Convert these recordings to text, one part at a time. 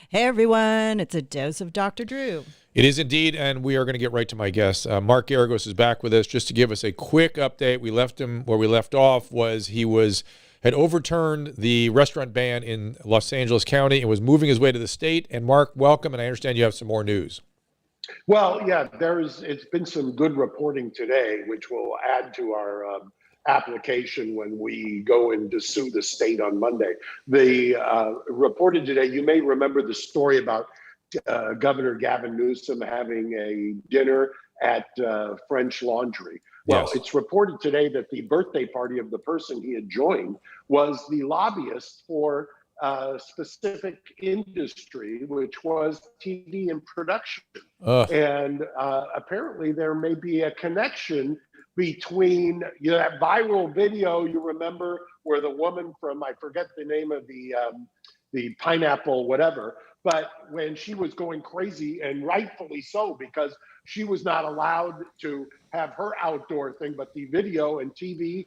Hey everyone, it's a dose of Dr. Drew. It is indeed, and we are going to get right to my guest. Mark Geragos is back with us just to give us a quick update. We left him where we left off. Had overturned the restaurant ban in Los Angeles County and was moving his way to the state. And Mark, welcome, and I understand you have some more news. Well, yeah, it's been some good reporting today, which will add to our application when we go in to sue the state on Monday. The reported today, you may remember the story about Governor Gavin Newsom having a dinner at French Laundry. Well, Yes. It's reported today that the birthday party of the person he had joined was the lobbyist for specific industry, which was TV and production. And apparently there may be a connection between that viral video you remember where the woman from, I forget the name of the pineapple whatever, but when she was going crazy, and rightfully so, because she was not allowed to have her outdoor thing, but the video and TV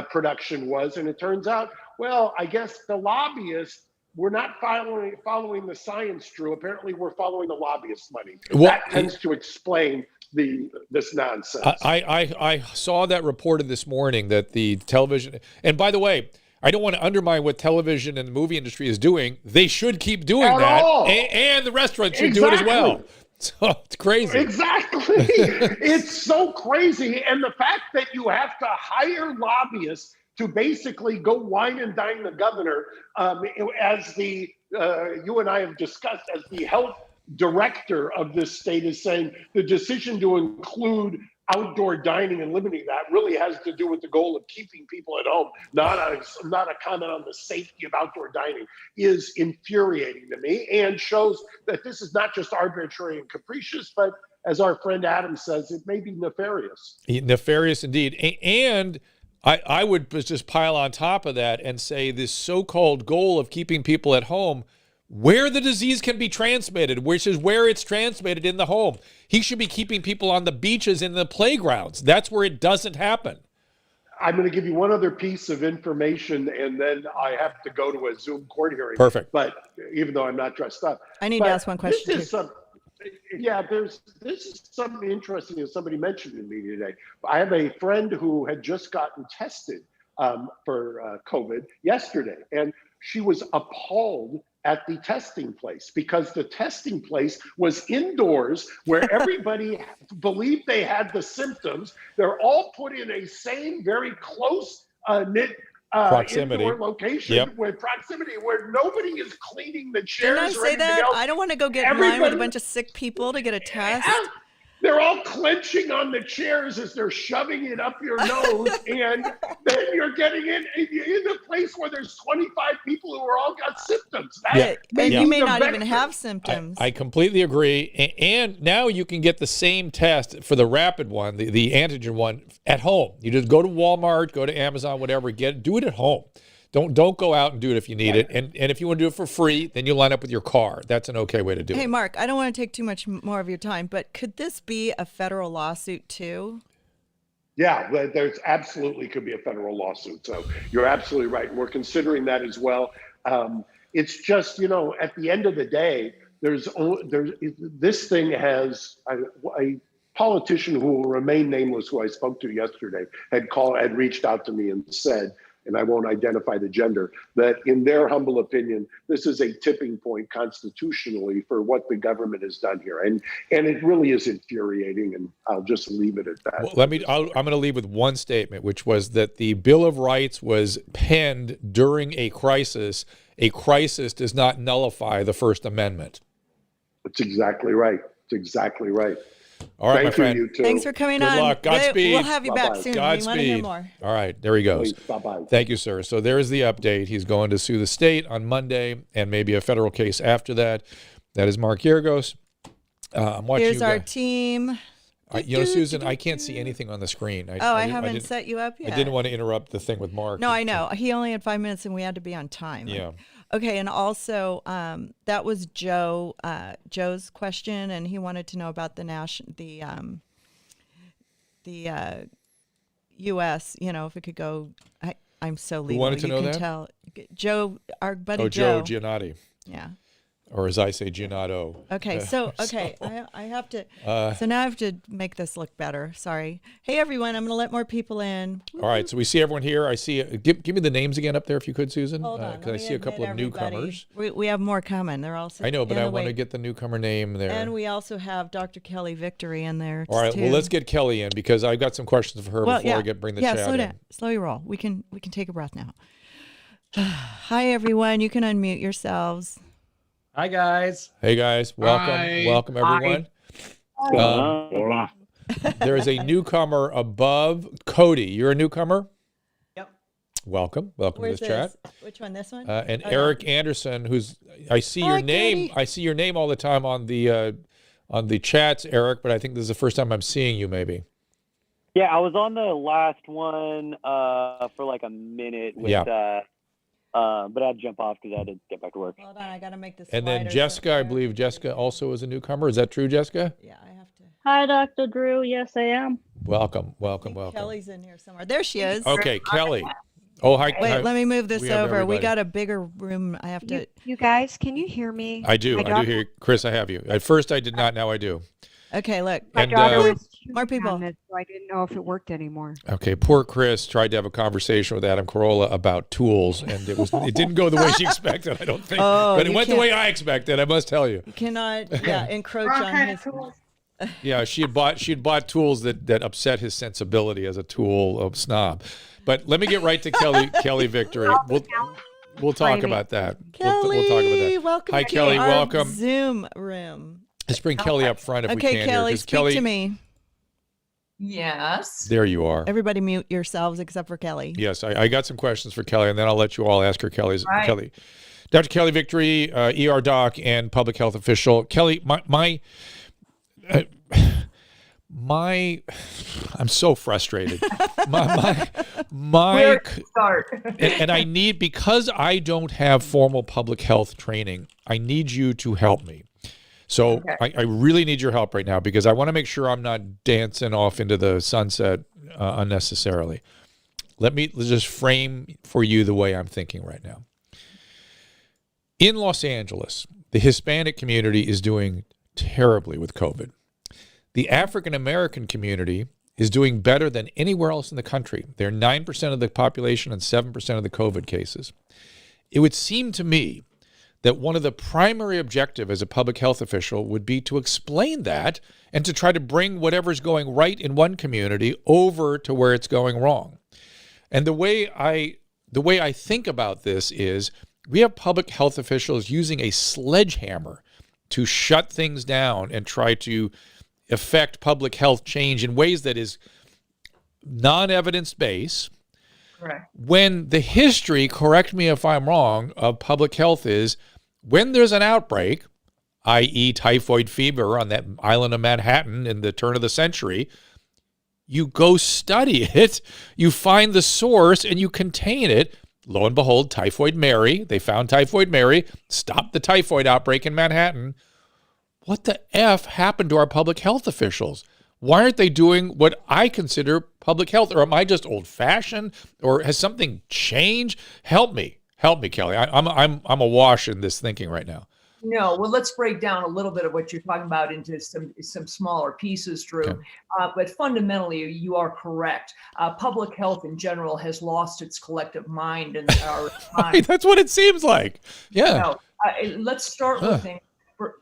production was. And it turns out, well, I guess the lobbyists were not following the science, Drew. Apparently, we're following the lobbyist money. Well, that tends to explain this nonsense. I saw that reported this morning that the television, and by the way, I don't want to undermine what television and the movie industry is doing. They should keep doing that, and the restaurant should do it as well. So it's crazy. Exactly. It's so crazy. And the fact that you have to hire lobbyists to basically go wine and dine the governor, as you and I have discussed, as the health director of this state is saying, the decision to include outdoor dining and limiting that really has to do with the goal of keeping people at home, not a comment on the safety of outdoor dining, is infuriating to me and shows that this is not just arbitrary and capricious, but as our friend Adam says, it may be nefarious. Nefarious indeed. And I would just pile on top of that and say this so-called goal of keeping people at home where the disease can be transmitted, which is where it's transmitted in the home. He should be keeping people on the beaches and the playgrounds. That's where it doesn't happen. I'm going to give you one other piece of information, and then I have to go to a Zoom court hearing. Perfect. But even though I'm not dressed up. I need to ask one question. This is something interesting that somebody mentioned to me today. I have a friend who had just gotten tested for COVID yesterday, and she was appalled at the testing place because the testing place was indoors where everybody believed they had the symptoms. They're all put in a same very close knit proximity indoor location with proximity where nobody is cleaning the chairs. Didn't I say that? Else. I don't want to go get in line with a bunch of sick people to get a test. They're all clenching on the chairs as they're shoving it up your nose, and then you're getting in a place where there's 25 people who are all got symptoms. And you may not even have symptoms. I completely agree. And now you can get the same test for the rapid one, the antigen one, at home. You just go to Walmart, go to Amazon, whatever, do it at home. Don't go out and do it if you need it. And if you want to do it for free, then you line up with your car. That's an okay way to do it. Hey, Mark, I don't want to take too much more of your time, but could this be a federal lawsuit too? Yeah, there's absolutely could be a federal lawsuit. So you're absolutely right. We're considering that as well. It's just, at the end of the day, this thing has a politician who will remain nameless, who I spoke to yesterday, had reached out to me and said, and I won't identify the gender, that in their humble opinion, this is a tipping point constitutionally for what the government has done here. And it really is infuriating, and I'll just leave it at that. Well, I'm going to leave with one statement, which was that the Bill of Rights was penned during a crisis. A crisis does not nullify the First Amendment. That's exactly right. It's exactly right. All right, my friend. You too. Thanks for coming on. Good luck. Godspeed. We'll have you back soon. Godspeed. We want to hear more. All right, there he goes. Bye-bye. Thank you, sir. So there's the update. He's going to sue the state on Monday and maybe a federal case after that. That is Mark Geragos. I'm watching. Here's our team. Susan, I can't see anything on the screen. I haven't set you up yet. I didn't want to interrupt the thing with Mark. No, I know. He only had 5 minutes, and we had to be on time. Yeah. Okay, and also that was Joe's question, and he wanted to know about the U.S. If it could go. I'm so legal. Who wanted to know can that? Tell Joe, our buddy Joe Giannotti. Yeah. or as I say, Ginato. Okay, I have to. So now I have to make this look better. Sorry. Hey everyone, I'm going to let more people in. All right, so we see everyone here. I see. Give me the names again up there, if you could, Susan. Hold on, Because I see a couple of newcomers. We have more coming. They're also. I know, but I want to get the newcomer name there. And we also have Dr. Kelly Victory in there. All right, well, let's get Kelly in because I've got some questions for her before I bring the chat slow in. down. Slow your roll. We can take a breath now. Hi everyone. You can unmute yourselves. Hi guys. Hey guys, welcome, Hi. Welcome everyone. There is a newcomer above. Cody, you're a newcomer. Yep. Welcome to Where's this chat. Which one? This one? And Eric Anderson, who's I see your name. Cody. I see your name all the time on the chats, Eric. But I think this is the first time I'm seeing you. Maybe. Yeah, I was on the last one for like a minute with but I had to jump off because I had to get back to work. Hold on, I got to make this. And then Jessica, I believe Jessica also is a newcomer. Is that true, Jessica? Yeah, I have to. Hi, Dr. Drew. Yes, I am. Welcome. Kelly's in here somewhere. There she is. Okay, Kelly. Oh, hi. Wait, let me move this we have over. We everybody. got a bigger room. I have to. You guys, can you hear me? I do hear Chris. I have you. At first, I did not. Now I do. Okay, look. My And, daughter was more chewing people. on this, so I didn't know if it worked anymore. Okay, poor Chris tried to have a conversation with Adam Carolla about tools, and it didn't go the way she expected. I don't think, but it went the way I expected. I must tell you. You cannot, encroach on his. Yeah, she had bought tools that upset his sensibility as a tool of snob. But let me get right to Kelly Victory. We'll talk about that. Kelly, we'll talk about that. welcome Hi, to Kelly. our Welcome. Zoom room. Let's bring Kelly up front if we Okay, can. Kelly, here, speak Kelly, to me. Yes. There you are. Everybody mute yourselves except for Kelly. Yes, I got some questions for Kelly, and then I'll let you all ask her Right. Kelly. Dr. Kelly Victory, ER doc and public health official. Kelly, I'm so frustrated. Where to start? and I need, because I don't have formal public health training, I need you to help me. So Okay. I really need your help right now because I want to make sure I'm not dancing off into the sunset unnecessarily. Let's just frame for you the way I'm thinking right now. In Los Angeles, the Hispanic community is doing terribly with COVID. The African American community is doing better than anywhere else in the country. They're 9% of the population and 7% of the COVID cases. It would seem to me that one of the primary objectives as a public health official would be to explain that and to try to bring whatever's going right in one community over to where it's going wrong. And the way I think about this is we have public health officials using a sledgehammer to shut things down and try to affect public health change in ways that is non-evidence-based. Correct. When the history, correct me if I'm wrong, of public health is when there's an outbreak, i.e. typhoid fever on that island of Manhattan in the turn of the century, you go study it, you find the source, and you contain it. Lo and behold, Typhoid Mary, they found Typhoid Mary, stopped the typhoid outbreak in Manhattan. What the F happened to our public health officials? Why aren't they doing what I consider public health? Or am I just old-fashioned? Or has something changed? Help me, Kelly. I'm awash in this thinking right now. No, well, let's break down a little bit of what you're talking about into some smaller pieces, Drew. Okay. But fundamentally, you are correct. Public health in general has lost its collective mind in our time. That's what it seems like. Yeah. No, let's start with things.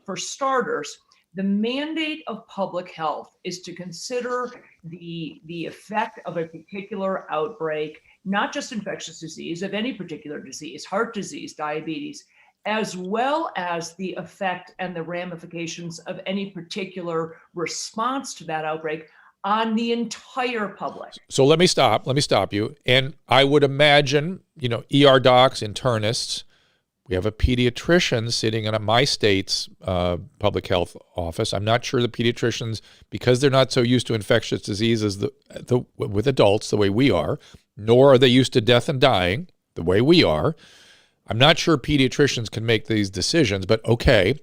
For starters, the mandate of public health is to consider the effect of a particular outbreak, not just infectious disease, of any particular disease, heart disease, diabetes, as well as the effect and the ramifications of any particular response to that outbreak on the entire public. So let me stop you. And I would imagine, ER docs, internists, we have a pediatrician sitting in my state's public health office. I'm not sure the pediatricians, because they're not so used to infectious diseases with adults the way we are, nor are they used to death and dying the way we are. I'm not sure pediatricians can make these decisions, but okay.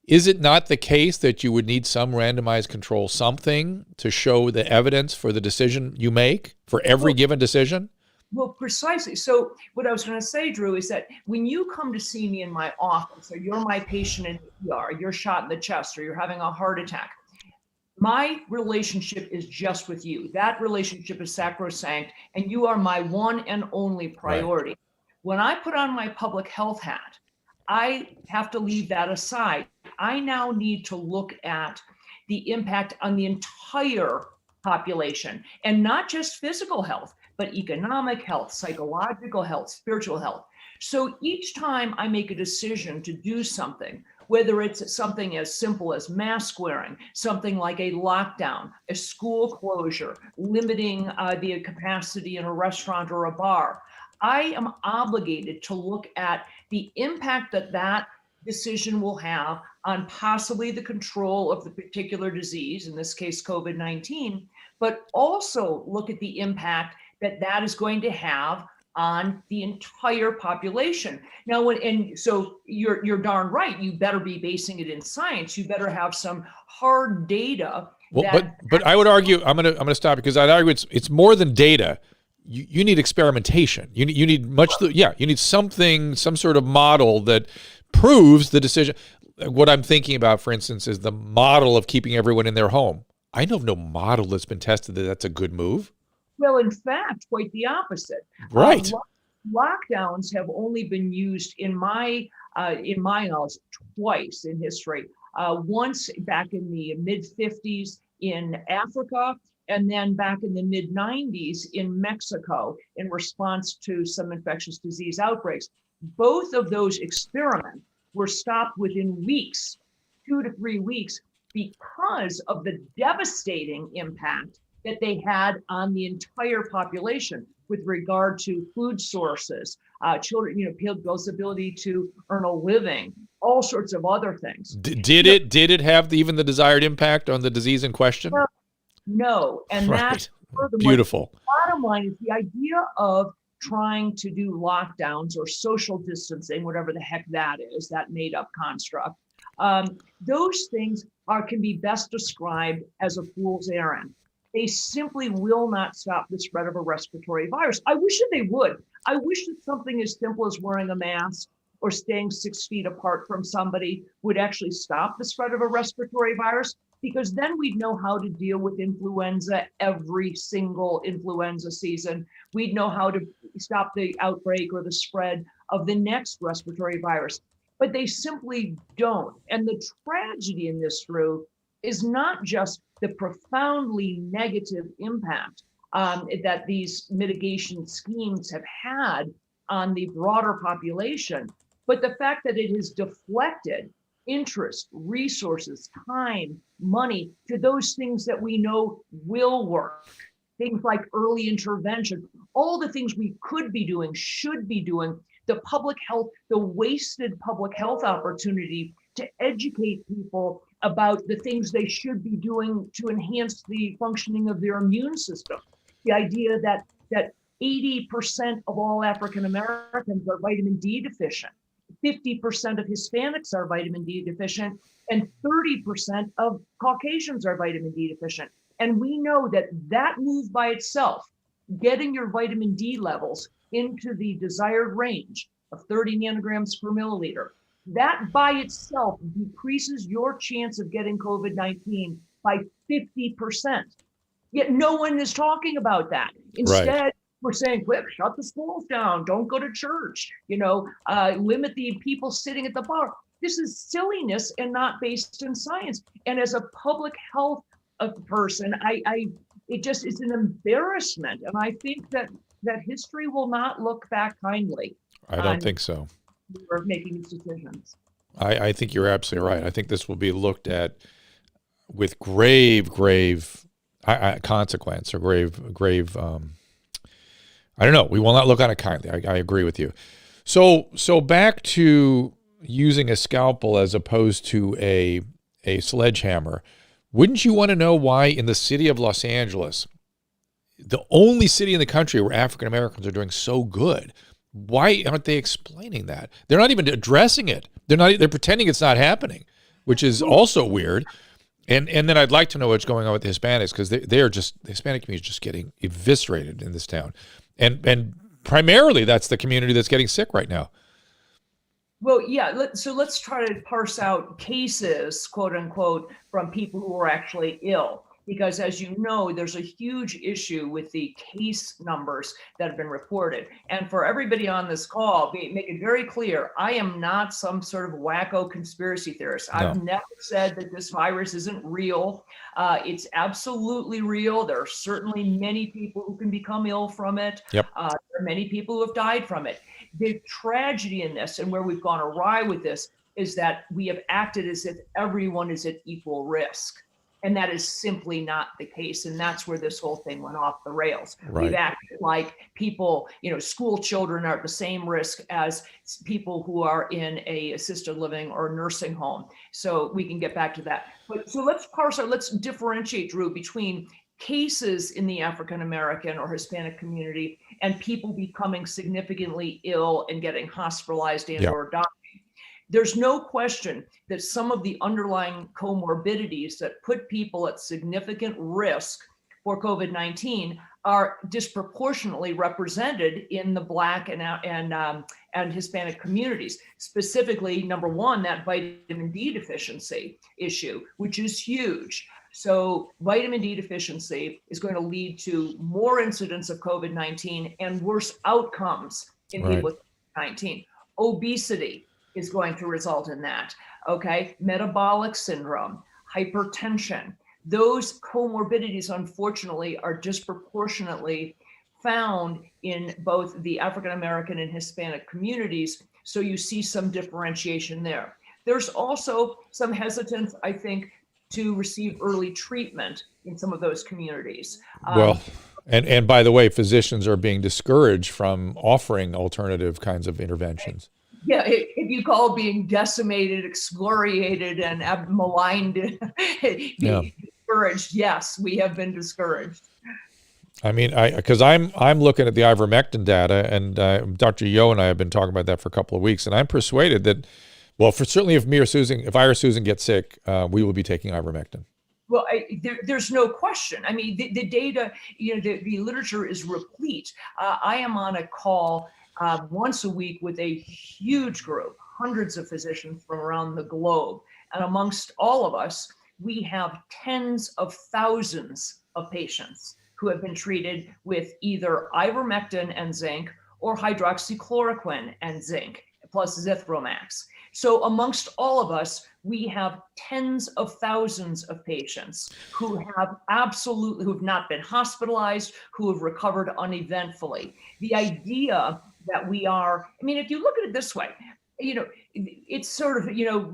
Is it not the case that you would need some randomized control, something to show the evidence for the decision you make for every given decision? Well, precisely. So what I was going to say, Drew, is that when you come to see me in my office, or you're my patient in the ER, you're shot in the chest, or you're having a heart attack, my relationship is just with you. That relationship is sacrosanct, and you are my one and only priority. Right. When I put on my public health hat, I have to leave that aside. I now need to look at the impact on the entire population, and not just physical health, but economic health, psychological health, spiritual health. So each time I make a decision to do something, whether it's something as simple as mask wearing, something like a lockdown, a school closure, limiting the capacity in a restaurant or a bar, I am obligated to look at the impact that that decision will have on possibly the control of the particular disease, in this case, COVID-19, but also look at the impact that that is going to have on the entire population. Now, so you're darn right. You better be basing it in science. You better have some hard data. Well, but I would argue, I'm gonna stop, because I'd argue it's more than data. You need experimentation. You need you need something, some sort of model that proves the decision. What I'm thinking about, for instance, is the model of keeping everyone in their home. I know of no model that's been tested that that's a good move. Well, in fact, quite the opposite. Right. Lockdowns have only been used, in my knowledge, twice in history. Once back in the mid-50s in Africa, and then back in the mid-90s in Mexico in response to some infectious disease outbreaks. Both of those experiments were stopped within weeks, 2 to 3 weeks, because of the devastating impact that they had on the entire population with regard to food sources, children, people's ability to earn a living, all sorts of other things. Did it have even the desired impact on the disease in question? No, and right. That's beautiful. The bottom line is the idea of trying to do lockdowns or social distancing, whatever the heck that is, that made-up construct. Those things can be best described as a fool's errand. They simply will not stop the spread of a respiratory virus. I wish that they would. I wish that something as simple as wearing a mask or staying 6 feet apart from somebody would actually stop the spread of a respiratory virus, because then we'd know how to deal with influenza every single influenza season. We'd know how to stop the outbreak or the spread of the next respiratory virus. But they simply don't. And the tragedy in this, Drew, is not just the profoundly negative impact that these mitigation schemes have had on the broader population, but the fact that it has deflected interest, resources, time, money to those things that we know will work. Things like early intervention, all the things we could be doing, should be doing, the public health, the wasted public health opportunity to educate people about the things they should be doing to enhance the functioning of their immune system. The idea that 80% of all African Americans are vitamin D deficient, 50% of Hispanics are vitamin D deficient, and 30% of Caucasians are vitamin D deficient. And we know that move by itself, getting your vitamin D levels into the desired range of 30 nanograms per milliliter, that by itself decreases your chance of getting COVID-19 by 50%. Yet no one is talking about that. Instead, we're saying, quick, shut the schools down, don't go to church, limit the people sitting at the bar. This is silliness and not based in science. And as a public health person, it's an embarrassment. And I think that history will not look back kindly. I don't think so. For making these decisions. I think you're absolutely right. I think this will be looked at with grave consequence or grave. I don't know. We will not look on it kindly. I agree with you. So back to using a scalpel as opposed to a sledgehammer. Wouldn't you want to know why in the city of Los Angeles, the only city in the country where African Americans are doing so good, why aren't they explaining that? They're not even addressing it. They're pretending it's not happening, which is also weird. And then I'd like to know what's going on with the Hispanics, because the Hispanic community is just getting eviscerated in this town. And primarily that's the community that's getting sick right now. Well, yeah. So let's try to parse out cases, quote unquote, from people who are actually ill. Because as you know, there's a huge issue with the case numbers that have been reported. And for everybody on this call, make it very clear, I am not some sort of wacko conspiracy theorist. No. I've never said that this virus isn't real. It's absolutely real. There are certainly many people who can become ill from it. Yep. There are many people who have died from it. The tragedy in this, and where we've gone awry with this, is that we have acted as if everyone is at equal risk. And that is simply not the case. And that's where this whole thing went off the rails. Right. We've acted like people, school children are at the same risk as people who are in a assisted living or nursing home. So we can get back to that. But so let's differentiate, Drew, between cases in the African American or Hispanic community and people becoming significantly ill and getting hospitalized and or dying. There's no question that some of the underlying comorbidities that put people at significant risk for COVID-19 are disproportionately represented in the Black and Hispanic communities. Specifically, number one, that vitamin D deficiency issue, which is huge. So vitamin D deficiency is going to lead to more incidents of COVID-19 and worse outcomes in people with COVID-19. Obesity is going to result in that. Okay, metabolic syndrome, hypertension, those comorbidities, unfortunately, are disproportionately found in both the African American and Hispanic communities. So you see some differentiation there. There's also some hesitance, I think, to receive early treatment in some of those communities. Well, and by the way, physicians are being discouraged from offering alternative kinds of interventions. Yeah, if you call being decimated, excoriated, and maligned, discouraged, yes, we have been discouraged. I mean, because I'm looking at the ivermectin data, and Dr. Yo and I have been talking about that for a couple of weeks, and I'm persuaded that, well, certainly if I or Susan get sick, we will be taking ivermectin. Well, there's no question. I mean, the data, the literature is replete. I am on a call once a week with a huge group, hundreds of physicians from around the globe. And amongst all of us, we have tens of thousands of patients who have been treated with either ivermectin and zinc or hydroxychloroquine and zinc, plus Zithromax. So amongst all of us, we have tens of thousands of patients who have not been hospitalized, who have recovered uneventfully. The idea that we are, I mean, if you look at it this way, it's sort of,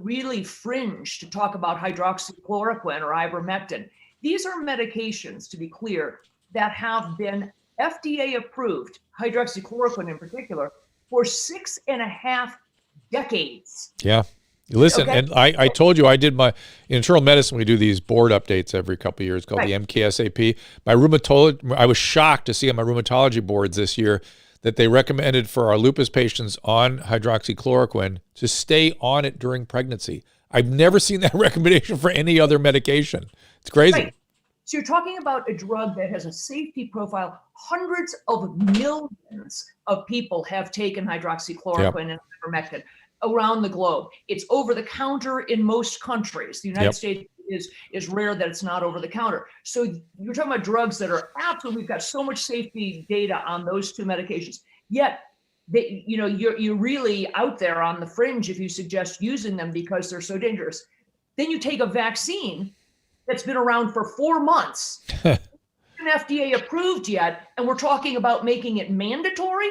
really fringe to talk about hydroxychloroquine or ivermectin. These are medications, to be clear, that have been FDA approved, hydroxychloroquine in particular, for 6.5 decades. Yeah. Listen, Okay. and I told you I did my internal medicine. We do these board updates every couple of years called the MKSAP. I was shocked to see on my rheumatology boards this year that they recommended for our lupus patients on hydroxychloroquine to stay on it during pregnancy. I've never seen that recommendation for any other medication. It's crazy. Right. So you're talking about a drug that has a safety profile. Hundreds of millions of people have taken hydroxychloroquine and ivermectin around the globe. It's over the counter in most countries. The United States is rare that it's not over the counter. So you're talking about drugs that are absolutely, we've got so much safety data on those two medications. Yet, you're really out there on the fringe if you suggest using them because they're so dangerous. Then you take a vaccine that's been around for 4 months, isn't FDA approved yet, and we're talking about making it mandatory.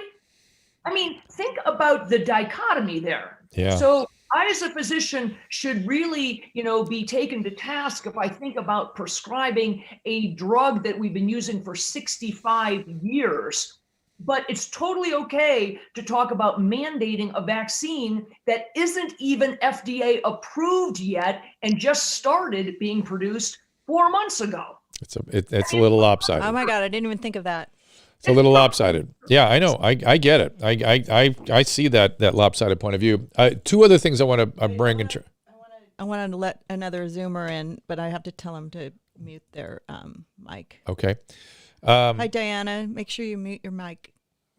I mean, think about the dichotomy there. Yeah. So I, as a physician, should really, be taken to task if I think about prescribing a drug that we've been using for 65 years. But it's totally okay to talk about mandating a vaccine that isn't even FDA approved yet and just started being produced 4 months ago. It's a little lopsided. Oh my God, I didn't even think of that. It's a little lopsided. Yeah, I know. I get it. I see that lopsided point of view. Two other things I want to bring. I wanted to let another Zoomer in, but I have to tell him to mute their mic. Okay. Hi, Diana. Make sure you mute your mic.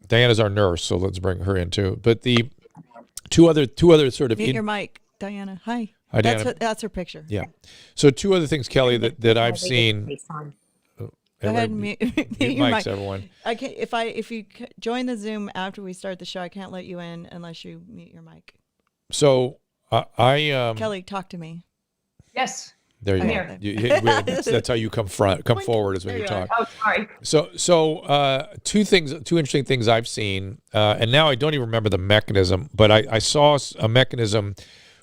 Diana's our nurse, so let's bring her in too. But the two other sort of Mute your mic, Diana. Hi. Hi, Diana. That's her picture. Yeah. So two other things, Kelly, that I've seen. Go ahead and mute your mics, mic. everyone. I can't, if you join the Zoom after we start the show, I can't let you in unless you mute your mic. So I Kelly, talk to me. Yes. there you I'm go. here. That's how you come forward is when you talk. Oh, sorry. So two interesting things I've seen, and now I don't even remember the mechanism, but I saw a mechanism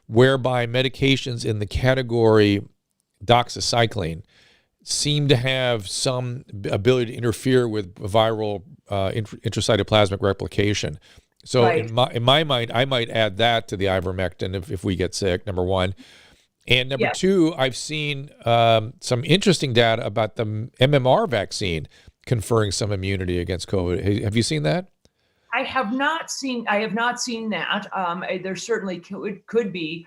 whereby medications in the category doxycycline seem to have some ability to interfere with viral intracytoplasmic replication. So Right. in my mind, I might add that to the ivermectin if we get sick, number one. And number two, I've seen some interesting data about the MMR vaccine conferring some immunity against COVID. Have you seen that? I have not seen that. There certainly could be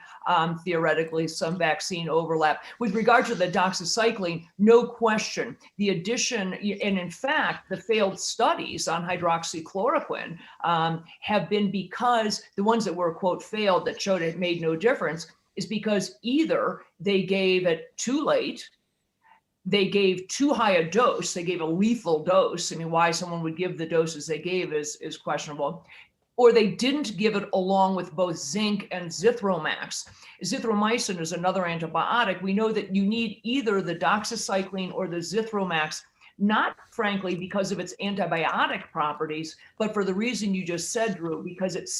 theoretically some vaccine overlap. With regard to the doxycycline, no question, the addition, and in fact, the failed studies on hydroxychloroquine have been because the ones that were, quote, failed that showed it made no difference is because either they gave it too late, they gave too high a dose, they gave a lethal dose. I mean, why someone would give the doses they gave is questionable. Or they didn't give it along with both zinc and zithromax. Zithromycin is another antibiotic. We know that you need either the doxycycline or the zithromax, not frankly because of its antibiotic properties, but for the reason you just said, Drew, because it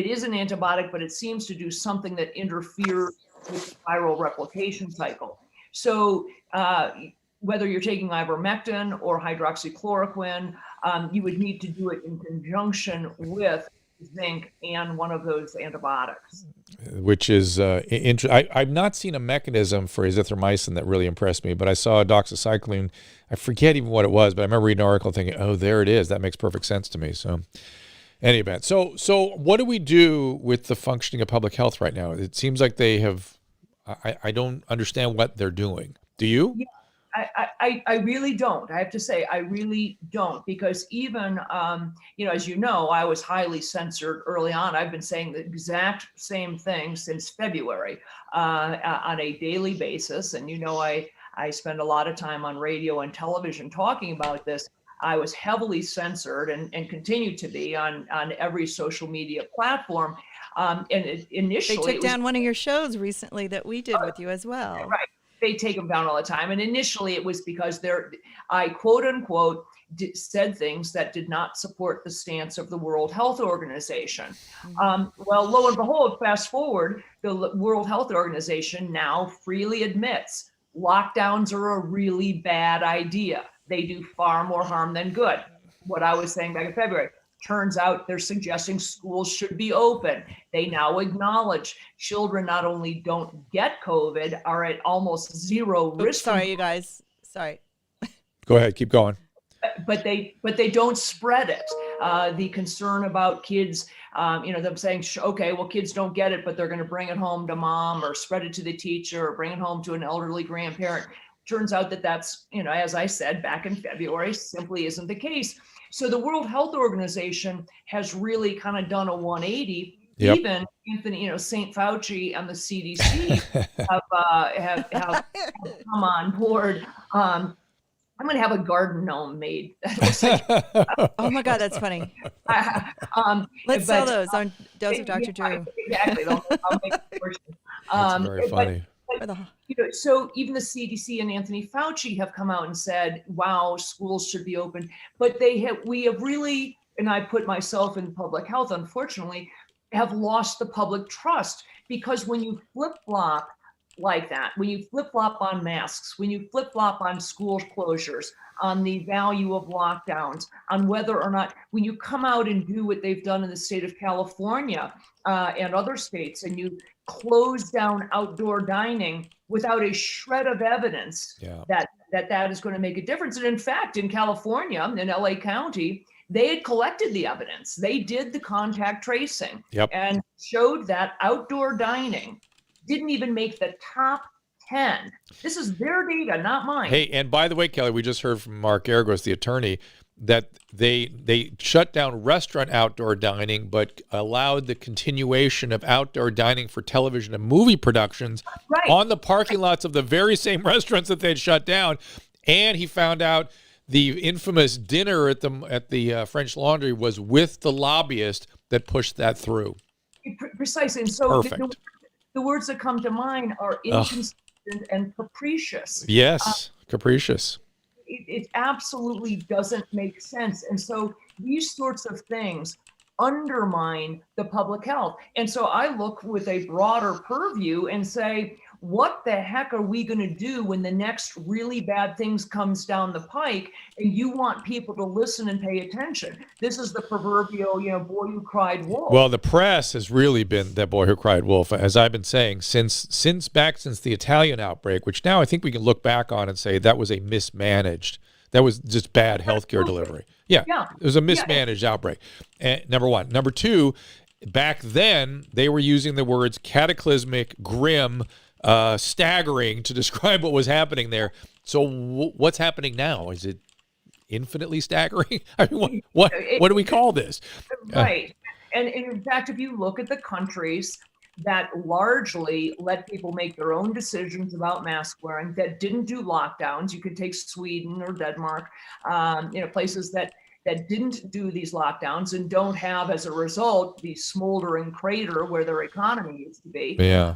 is an antibiotic, but it seems to do something that interferes with the viral replication cycle. So whether you're taking ivermectin or hydroxychloroquine, you would need to do it in conjunction with zinc and one of those antibiotics. Which is I've not seen a mechanism for azithromycin that really impressed me, but I saw a doxycycline. I forget even what it was, but I remember reading an article thinking, oh, there it is. That makes perfect sense to me. So any event. So what do we do with the functioning of public health right now? It seems like they have, I don't understand what they're doing. Do you? Yeah. I really don't. I have to say, I really don't, because even, as you know, I was highly censored early on. I've been saying the exact same thing since February on a daily basis. And, I spend a lot of time on radio and television talking about this. I was heavily censored and continue to be on every social media platform. Initially, they took down one of your shows recently that we did with you as well. Right. They take them down all the time. And initially it was because I quote unquote said things that did not support the stance of the World Health Organization. Well, lo and behold, fast forward, the World Health Organization now freely admits lockdowns are a really bad idea. They do far more harm than good. What I was saying back in February. Turns out they're suggesting schools should be open. They now acknowledge children not only don't get COVID, are at almost zero risk. Sorry, you guys. Sorry. Go ahead. Keep going. But they don't spread it. The concern about kids, them saying, okay, well, kids don't get it, but they're going to bring it home to mom or spread it to the teacher or bring it home to an elderly grandparent. Turns out that's, as I said back in February, simply isn't the case. So the World Health Organization has really kind of done a 180. Yep. Even Anthony, St. Fauci and the CDC have come on board. I'm going to have a garden gnome made. Oh my God, that's funny. Let's sell those on Dose of Dr. Drew. Exactly. I'll make a portion. That's very funny. So even the CDC and Anthony Fauci have come out and said, wow, schools should be open. But we have really, and I put myself in public health, unfortunately, have lost the public trust, because when you flip-flop like that, when you flip-flop on masks, when you flip-flop on school closures, on the value of lockdowns, on whether or not, when you come out and do what they've done in the state of California and other states, and you close down outdoor dining without a shred of evidence that is going to make a difference. And in fact, in California, in LA County, they had collected the evidence. They did the contact tracing and showed that outdoor dining didn't even make the top 10. This is their data, not mine. Hey, and by the way, Kelly, we just heard from Mark Geragos, the attorney. that they shut down restaurant outdoor dining, but allowed the continuation of outdoor dining for television and movie productions Right. on the parking lots of the very same restaurants that they'd shut down. And he found out the infamous dinner at the French Laundry was with the lobbyist that pushed that through. Precisely. And so Perfect. the words that come to mind are inconsistent and capricious. Yes, capricious. It absolutely doesn't make sense. And so these sorts of things undermine the public health. And so I look with a broader purview and say, what the heck are we going to do when the next really bad things comes down the pike and you want people to listen and pay attention? This is the proverbial, boy who cried wolf. Well, the press has really been that boy who cried wolf, as I've been saying, since the Italian outbreak, which now I think we can look back on and say that was a mismanaged, that was just bad healthcare delivery. Yeah, it was a mismanaged outbreak. Number one. Number two, back then they were using the words cataclysmic, grim, staggering to describe what was happening there. So what's happening now? Is it infinitely staggering? I mean, what do we call this? Right. And in fact, if you look at the countries that largely let people make their own decisions about mask wearing, that didn't do lockdowns, you could take Sweden or Denmark, places that didn't do these lockdowns and don't have, as a result, the smoldering crater where their economy used to be. Yeah.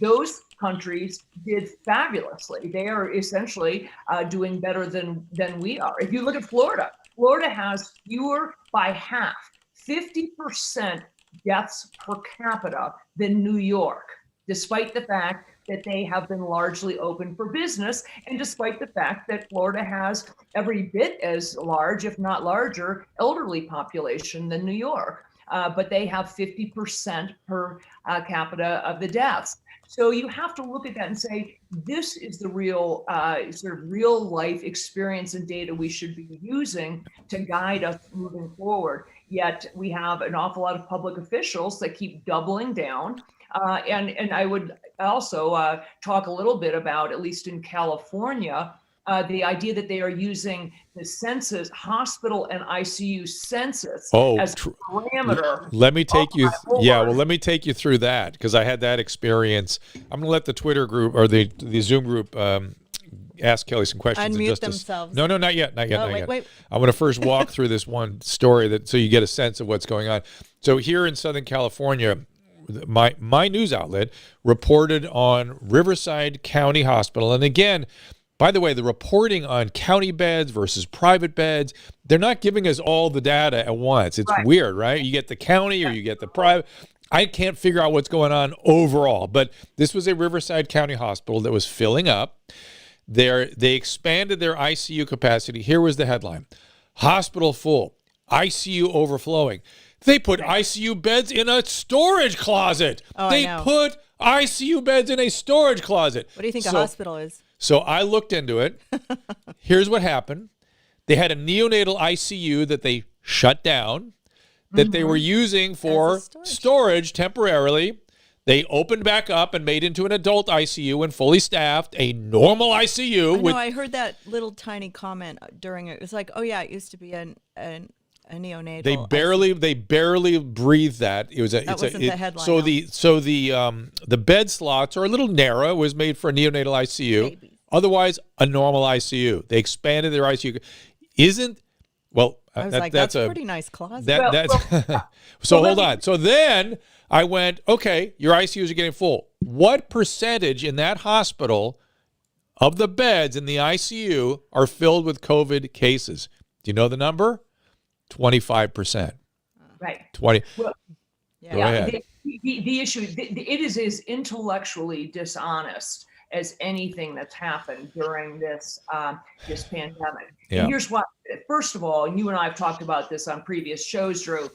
Those countries did fabulously. They are essentially doing better than we are. If you look at Florida, Florida has fewer by half, 50% deaths per capita than New York, despite the fact that they have been largely open for business, and despite the fact that Florida has every bit as large, if not larger, elderly population than New York. But they have 50% per capita of the deaths. So you have to look at that and say, this is the real sort of real life experience and data we should be using to guide us moving forward. Yet we have an awful lot of public officials that keep doubling down. And I would also talk a little bit about, at least in California, the idea that they are using the census, hospital and ICU census as a parameter. Let me take you. Let me take you through that, because I had that experience. I'm going to let the Twitter group or the Zoom group ask Kelly some questions. Unmute themselves. No, not yet. Not yet. Wait. I'm going to first walk through this one story so you get a sense of what's going on. So here in Southern California, my news outlet reported on Riverside County Hospital, and again, by the way, the reporting on county beds versus private beds, they're not giving us all the data at once. It's weird, right? You get the county or you get the private. I can't figure out what's going on overall, but this was a Riverside County hospital that was filling up. They expanded their ICU capacity. Here was the headline: hospital full, ICU overflowing. They put ICU beds in a storage closet. They put ICU beds in a storage closet. What do you think a hospital is? So I looked into it. Here's what happened. They had a neonatal ICU that they shut down, that they were using for storage temporarily. They opened back up and made into an adult ICU and fully staffed a normal ICU. I heard that little tiny comment during it. It's like, oh yeah, it used to be a neonatal. They barely breathed that. It was that wasn't the headline. So the bed slots are a little narrow. It was made for a neonatal ICU. Babies. Otherwise, a normal ICU. They expanded their ICU. That's a pretty nice closet. Hold on. So then I went, okay, your ICUs are getting full. What percentage in that hospital of the beds in the ICU are filled with COVID cases? Do you know the number? 25%. Right. 20. Well, Go ahead. The issue, it is as intellectually dishonest as anything that's happened during this pandemic. Yeah. And here's what, first of all, and you and I have talked about this on previous shows, Drew,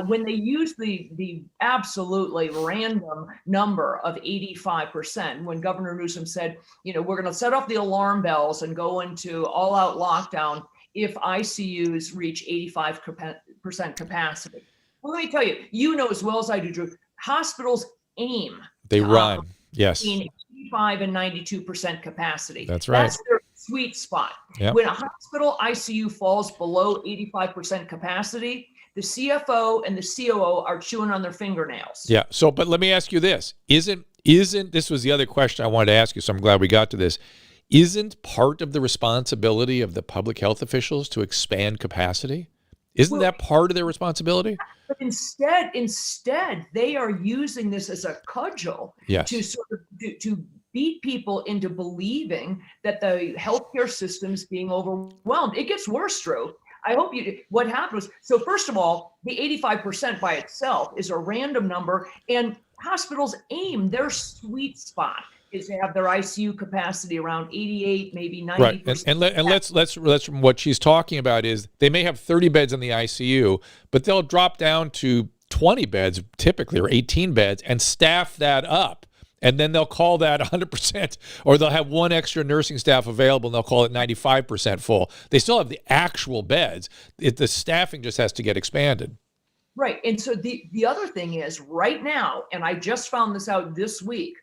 when they use the absolutely random number of 85%, when Governor Newsom said, we're going to set off the alarm bells and go into all-out lockdown if ICUs reach 85% capacity. Well, let me tell you, as well as I do, Drew, hospitals aim. They run, yes. Between 85 and 92% capacity. That's right. That's their sweet spot. Yep. When a hospital ICU falls below 85% capacity, the CFO and the COO are chewing on their fingernails. Yeah. So, but let me ask you this: isn't this was the other question I wanted to ask you? So I'm glad we got to this. Isn't part of the responsibility of the public health officials to expand capacity? Isn't that part of their responsibility? But instead, they are using this as a cudgel to sort of to beat people into believing that the healthcare system is being overwhelmed. It gets worse, Drew. I hope what happened was, so first of all, the 85% by itself is a random number, and hospitals aim their sweet spot is to have their ICU capacity around 88, maybe 90%. Right, and let's what she's talking about is they may have 30 beds in the ICU, but they'll drop down to 20 beds typically, or 18 beds, and staff that up. And then they'll call that 100%, or they'll have one extra nursing staff available, and they'll call it 95% full. They still have the actual beds. The staffing just has to get expanded. Right. And so the other thing is right now, and I just found this out this week,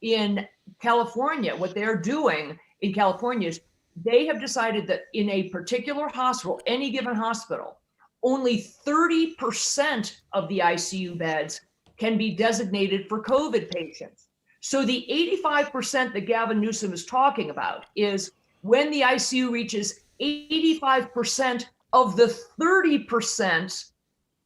in California, what they're doing in California is they have decided that in a particular hospital, any given hospital, only 30% of the ICU beds can be designated for COVID patients. So the 85% that Gavin Newsom is talking about is when the ICU reaches 85% of the 30%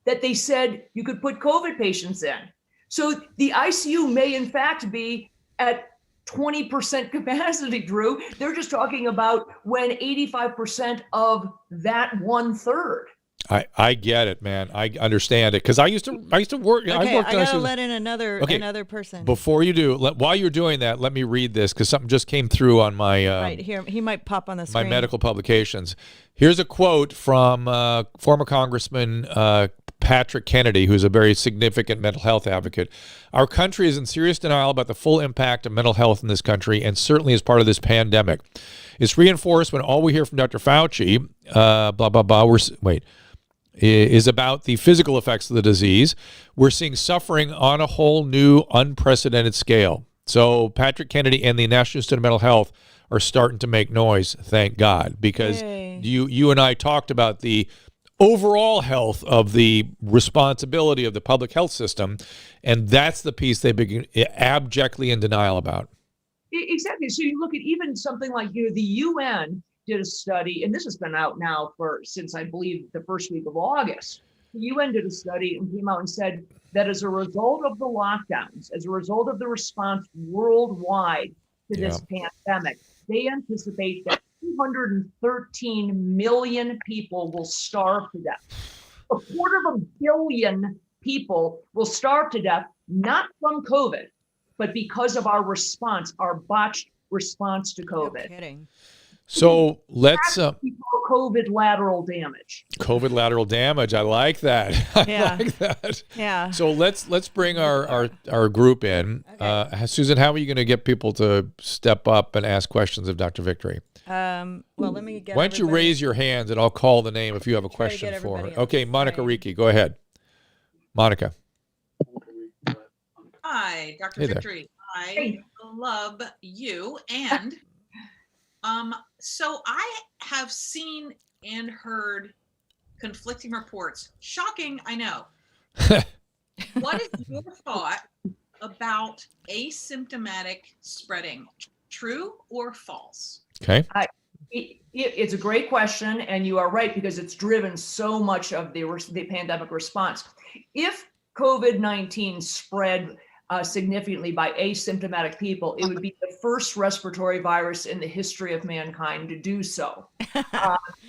that they said you could put COVID patients in. So the ICU may in fact be at 20% capacity, Drew. They're just talking about when 85% of that 1/3. I get it, man. I understand it because I used to work. Okay, I gotta let in another person. Before you do, while you're doing that, let me read this because something just came through on my right here. He might pop on the screen. My medical publications. Here's a quote from former Congressman Patrick Kennedy, who's a very significant mental health advocate. Our country is in serious denial about the full impact of mental health in this country, and certainly as part of this pandemic. It's reinforced when all we hear from Dr. Fauci, is about the physical effects of the disease. We're seeing suffering on a whole new, unprecedented scale. So Patrick Kennedy and the National Institute of Mental Health are starting to make noise, thank God, because you and I talked about the overall health of the responsibility of the public health system, and that's the piece they've been abjectly in denial about. Exactly. So you look at even something like the UN did a study, and this has been out now since I believe the first week of August. The UN did a study and came out and said that as a result of the lockdowns, as a result of the response worldwide to this pandemic, they anticipate that 213 million people will starve to death. 250 million people will starve to death, not from COVID, but because of our response, our botched response to COVID. No kidding. So let's COVID lateral damage. COVID lateral damage. I like that. I like that. Yeah. So let's bring our group in. Okay. Susan, how are you going to get people to step up and ask questions of Dr. Victory? Well, let me get. Why don't you raise your hands and I'll call the name if you have a question for her. Okay, Monica Ricci, go ahead. Monica. Hi, Dr. Victory. I love you. And so I have seen and heard conflicting reports. Shocking, I know. What is your thought about asymptomatic spreading? True or false? Okay. It's a great question, and you are right because it's driven so much of the pandemic response. If COVID-19 spread significantly by asymptomatic people, it would be the first respiratory virus in the history of mankind to do so.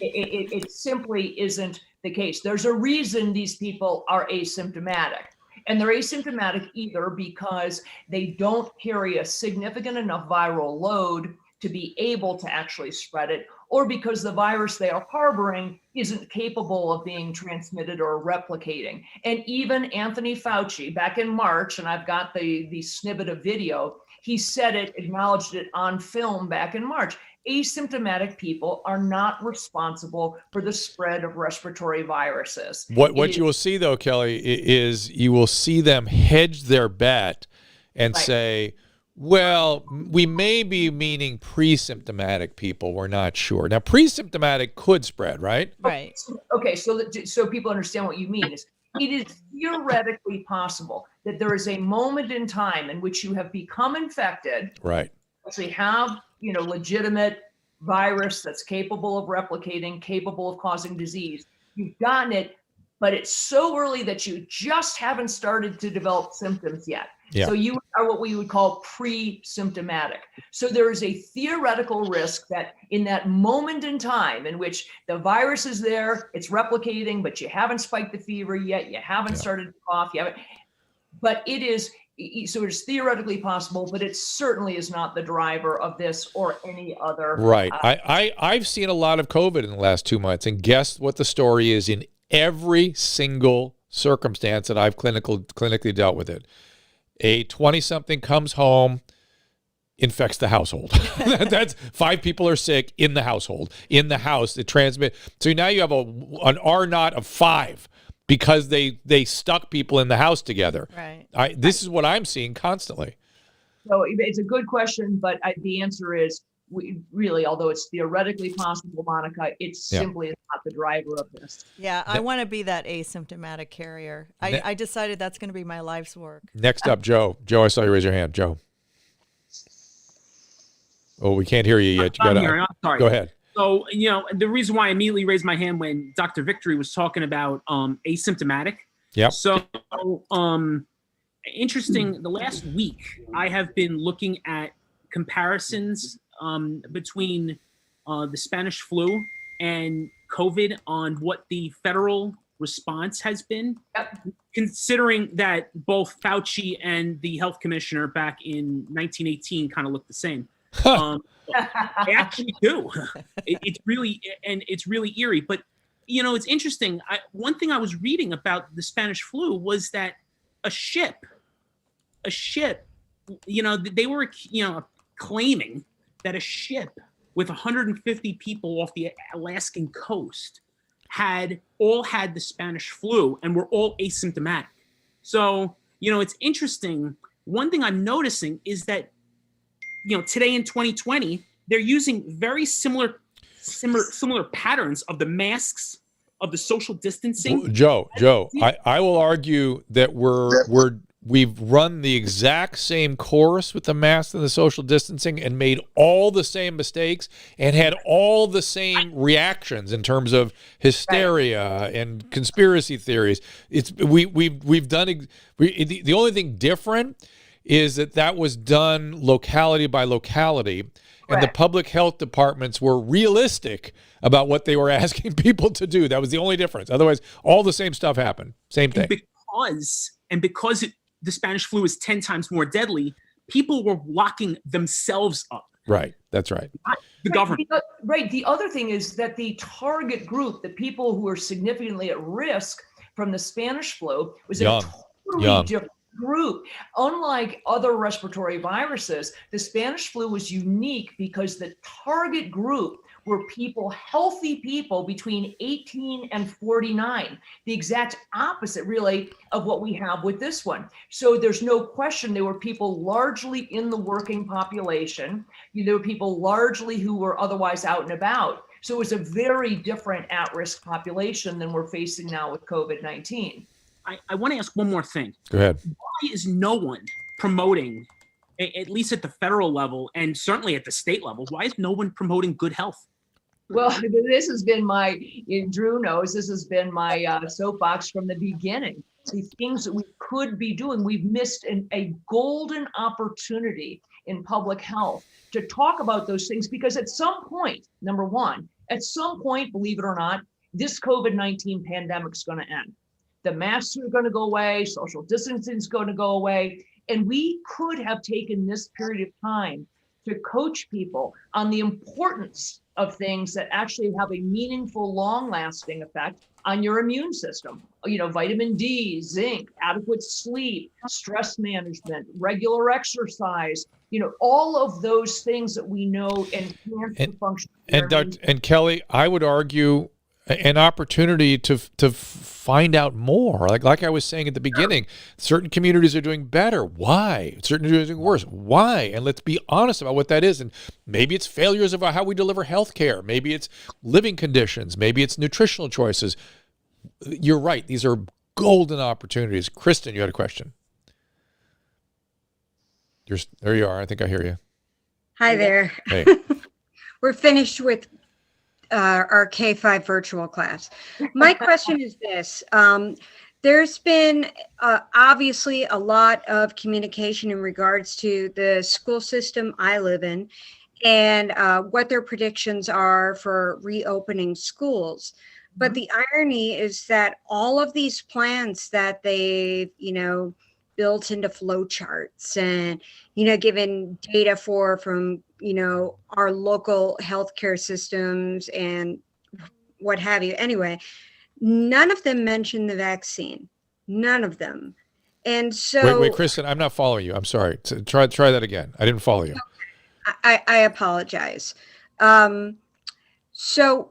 It simply isn't the case. There's a reason these people are asymptomatic. And they're asymptomatic either because they don't carry a significant enough viral load to be able to actually spread it, or because the virus they are harboring isn't capable of being transmitted or replicating. And even Anthony Fauci back in March, and I've got the snippet of video, he said it, acknowledged it on film back in March. Asymptomatic people are not responsible for the spread of respiratory viruses. What you will see though, Kelly, is you will see them hedge their bet and say, Well, we may be meaning pre-symptomatic people. We're not sure. Now, pre-symptomatic could spread, right? Right. Okay, so people understand what you mean. It is theoretically possible that there is a moment in time in which you have become infected. Right. So you have, legitimate virus that's capable of replicating, capable of causing disease. You've gotten it, but it's so early that you just haven't started to develop symptoms yet. Yeah. So you are what we would call pre-symptomatic. So there is a theoretical risk that in that moment in time in which the virus is there, it's replicating, but you haven't spiked the fever yet, you haven't started to cough, but it is, so it's theoretically possible, but it certainly is not the driver of this or any other. Right. I've seen a lot of COVID in the last 2 months, and guess what the story is in every single circumstance that I've clinically dealt with it. A 20-something comes home, infects the household. That's 5 people are sick in the household, in the house. It transmit. So now you have an R naught of 5 because they stuck people in the house together. Right. This is what I'm seeing constantly. So it's a good question, but the answer is really, although it's theoretically possible, Monica, it simply is not the driver of this. Yeah, I want to be that asymptomatic carrier. I decided that's going to be my life's work. Next up, Joe. Joe, I saw you raise your hand. Joe. Oh, we can't hear you yet. I'm sorry. Go ahead. So, the reason why I immediately raised my hand when Dr. Victory was talking about asymptomatic. Yep. So, interesting, the last week, I have been looking at comparisons between the Spanish flu and COVID on what the federal response has been, considering that both Fauci and the health commissioner back in 1918 kind of look the same. They actually do. It's really eerie. But, it's interesting. One thing I was reading about the Spanish flu was that a ship, they were, claiming that a ship with 150 people off the Alaskan coast had the Spanish flu and were all asymptomatic. So, it's interesting. One thing I'm noticing is that, today in 2020, they're using very similar patterns of the masks, of the social distancing. Joe, I will argue that we've run the exact same course with the masks and the social distancing and made all the same mistakes and had all the same reactions in terms of hysteria and conspiracy theories. We've done the only thing different is that was done locality by locality, and the public health departments were realistic about what they were asking people to do. That was the only difference. Otherwise, all the same stuff happened. Same thing. Because the Spanish flu is 10 times more deadly, people were locking themselves up. Right. That's right. Not the government. Right. The other thing is that the target group, the people who are significantly at risk from the Spanish flu, was a totally different group. Unlike other respiratory viruses, the Spanish flu was unique because the target group were healthy people between 18 and 49, the exact opposite really of what we have with this one. So there's no question they were people largely in the working population. There were people largely who were otherwise out and about. So it was a very different at-risk population than we're facing now with COVID-19. I want to ask one more thing. Go ahead. Why is no one promoting, at least at the federal level and certainly at the state level, why is no one promoting good health? Well, this has been Drew knows, this has been my soapbox from the beginning. The things that we could be doing, we've missed a golden opportunity in public health to talk about those things, because at some point, number one, believe it or not, this COVID-19 pandemic is going to end. The masks are going to go away, social distancing is going to go away, and we could have taken this period of time to coach people on the importance of things that actually have a meaningful, long-lasting effect on your immune system. Vitamin D, zinc, adequate sleep, stress management, regular exercise, all of those things that we know enhance the function. And Kelly, I would argue an opportunity to find out more. Like I was saying at the beginning, certain communities are doing better. Why? Certain communities are doing worse. Why? And let's be honest about what that is. And maybe it's failures of how we deliver health care. Maybe it's living conditions. Maybe it's nutritional choices. You're right. These are golden opportunities. Kristen, you had a question. There you are. I think I hear you. Hi there. Hey. We're finished with our K-5 virtual class. My question is this. There's been obviously a lot of communication in regards to the school system I live in and what their predictions are for reopening schools. But the irony is that all of these plans that they've, built into flowcharts and, given data from, our local healthcare systems and what have you. Anyway, none of them mention the vaccine. None of them. And so wait, Kristen, I'm not following you. I'm sorry. Try that again. I didn't follow you. I apologize. So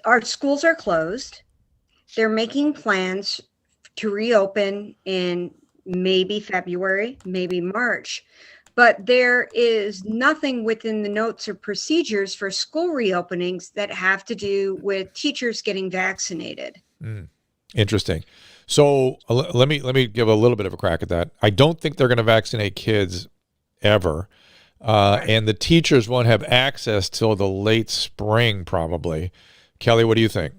our schools are closed. They're making plans to reopen in maybe February, maybe March. But there is nothing within the notes or procedures for school reopenings that have to do with teachers getting vaccinated. Interesting. So let me give a little bit of a crack at that. I don't think they're going to vaccinate kids ever. And the teachers won't have access till the late spring, probably. Kelly, what do you think?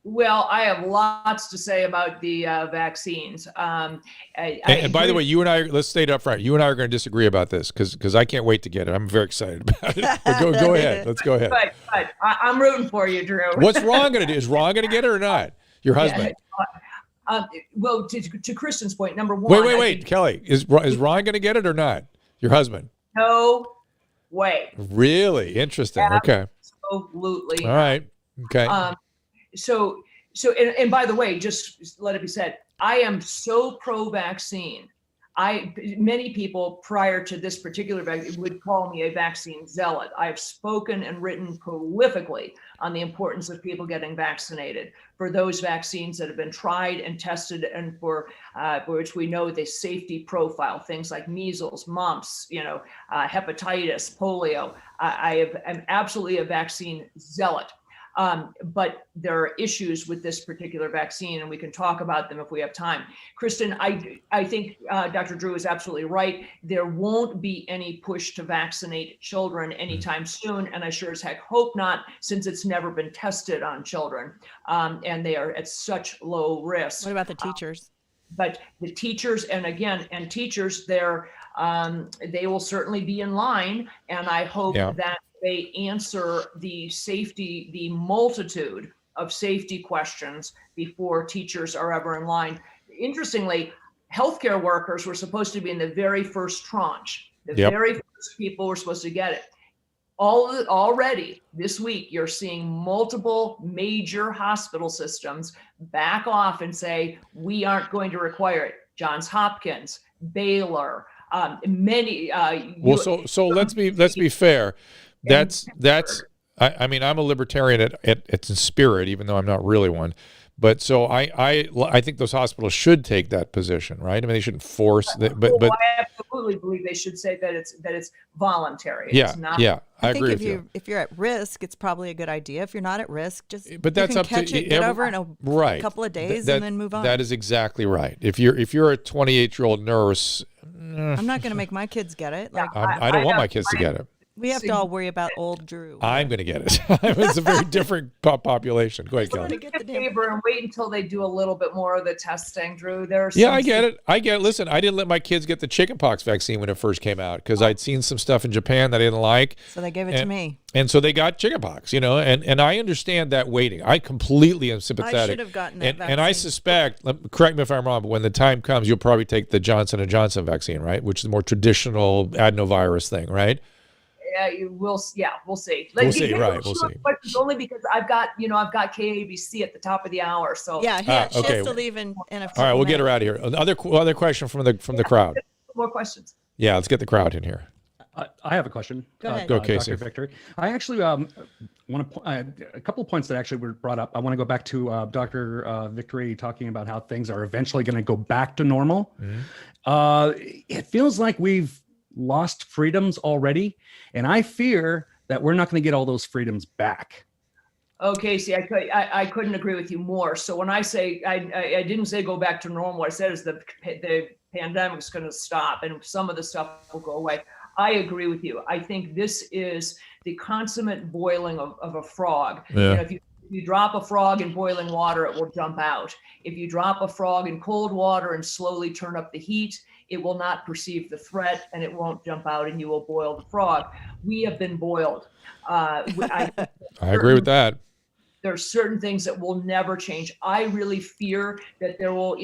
Well, I have lots to say about the vaccines. And by the way, you and I, let's state up front, you and I are going to disagree about this because I can't wait to get it. I'm very excited about it. But go ahead. Let's go ahead. But I'm rooting for you, Drew. What's Ron going to do? Is Ron going to get it or not? Your husband. Well, to Kristen's point, number one. Wait, Kelly, is Ron going to get it or not? Your husband? No way. Really? Interesting. Okay. Absolutely. All right. Okay. So, and by the way, just let it be said, I am so pro-vaccine. Many people prior to this particular vaccine would call me a vaccine zealot. I have spoken and written prolifically on the importance of people getting vaccinated for those vaccines that have been tried and tested and for which we know the safety profile, things like measles, mumps, hepatitis, polio. I'm absolutely a vaccine zealot. But there are issues with this particular vaccine, and we can talk about them if we have time. Kristen, I think Dr. Drew is absolutely right. There won't be any push to vaccinate children anytime soon, and I sure as heck hope not, since it's never been tested on children, and they are at such low risk. What about the teachers? But the teachers, teachers, they will certainly be in line, and I hope that they answer the multitude of safety questions before teachers are ever in line. Interestingly, healthcare workers were supposed to be in the very first tranche. The very first people were supposed to get it. Already this week, you're seeing multiple major hospital systems back off and say, we aren't going to require it. Johns Hopkins, Baylor, many. So let's be fair. I mean, I'm a libertarian at spirit, even though I'm not really one. But so I think those hospitals should take that position, right? I mean, they shouldn't force that. But I absolutely believe they should say that it's voluntary. Yeah, it's not, I agree with you. If you're at risk, it's probably a good idea. If you're not at risk, but that's up to get over in a couple of days and then move on. That is exactly right. If you're a 28-year-old nurse, I'm not going to make my kids get it. Like I don't want my kids to get it. We have to all worry about old Drew. I'm going to get it. It's a very different population. Go ahead, Kelly. Get the favor and wait until they do a little bit more of the testing, Drew. I get it. Listen, I didn't let my kids get the chickenpox vaccine when it first came out because I'd seen some stuff in Japan that I didn't like. So they gave it to me. And so they got chickenpox, and I understand that waiting. I completely am sympathetic. I should have gotten that vaccine. And I suspect, correct me if I'm wrong, but when the time comes, you'll probably take the Johnson & Johnson vaccine, right? Which is the more traditional adenovirus thing, right? We'll see. We'll see. We'll see. Only because I've got KABC at the top of the hour. So she has to leave in a all right, we'll get her out of here. Other question from the crowd. More questions. Yeah, let's get the crowd in here. I have a question. Go ahead. Go, Casey. Dr. Victory. I actually want to a couple of points that actually were brought up. I want to go back to Dr. Victory talking about how things are eventually going to go back to normal. It feels like we've lost freedoms already, and I fear that we're not going to get all those freedoms back. Okay, see, I couldn't agree with you more. So when I say I didn't say go back to normal, what I said is the pandemic's going to stop and some of the stuff will go away. I agree with you. I think this is the consummate boiling of a frog. Yeah. You know, if you drop a frog in boiling water, it will jump out. If you drop a frog in cold water and slowly turn up the heat, it will not perceive the threat and it won't jump out and you will boil the frog. We have been boiled. I agree with that. There are certain things that will never change. I really fear that there will,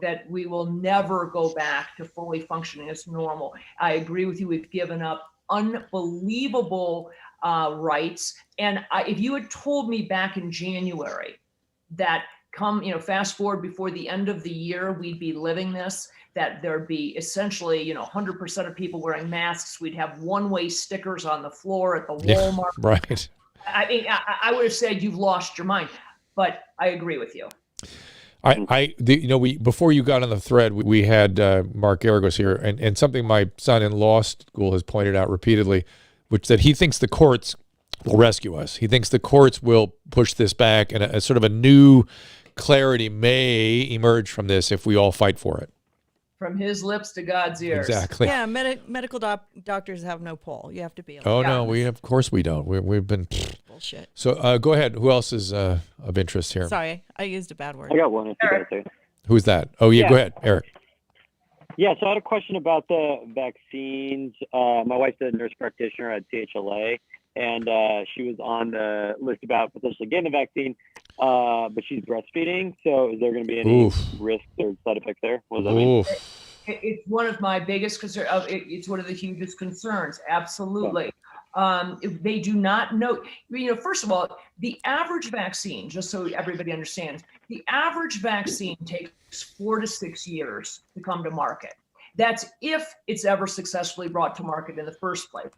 that we will never go back to fully functioning as normal. I agree with you. We've given up unbelievable rights. And if you had told me back in January that fast forward before the end of the year, we'd be living this, that there'd be essentially, 100% of people wearing masks. We'd have one-way stickers on the floor at the Walmart. Yeah, right. I mean, I would have said you've lost your mind, but I agree with you. We before you got on the thread, we had Mark Geragos here, and something my son in law school has pointed out repeatedly, which that he thinks the courts will rescue us. He thinks the courts will push this back, and a sort of a new clarity may emerge from this if we all fight for it. From his lips to God's ears. Exactly. Yeah, medical doctors have no pull. You have to be. No, of course we don't. We've been bullshit. So go ahead. Who else is of interest here? Sorry, I used a bad word. I got one. Who's that? Oh yeah, go ahead, Eric. Yeah, so I had a question about the vaccines. My wife's a nurse practitioner at CHLA, and she was on the list about potentially getting the vaccine, but she's breastfeeding. So is there going to be any risks or side effects there? What does that mean? It's one of my biggest concerns. It's one of the hugest concerns. Absolutely. They do not know. First of all, the average vaccine, just so everybody understands, the average vaccine takes 4 to 6 years to come to market. That's if it's ever successfully brought to market in the first place.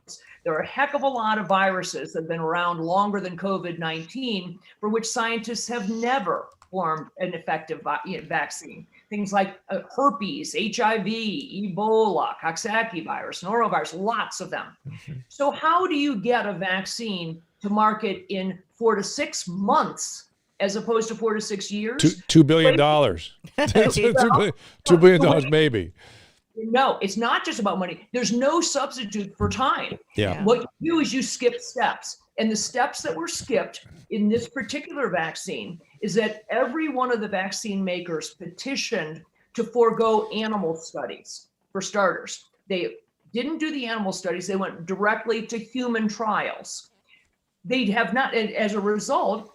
There are a heck of a lot of viruses that have been around longer than COVID-19 for which scientists have never formed an effective vaccine. Things like herpes, HIV, Ebola, Coxsackie virus, norovirus, lots of them. So how do you get a vaccine to market in 4 to 6 months as opposed to 4 to 6 years? $2 billion. $2 billion maybe. No, it's not just about money. There's no substitute for time. Yeah. What you do is you skip steps. And the steps that were skipped in this particular vaccine is that every one of the vaccine makers petitioned to forego animal studies, for starters. They didn't do the animal studies. They went directly to human trials. They have not, and as a result,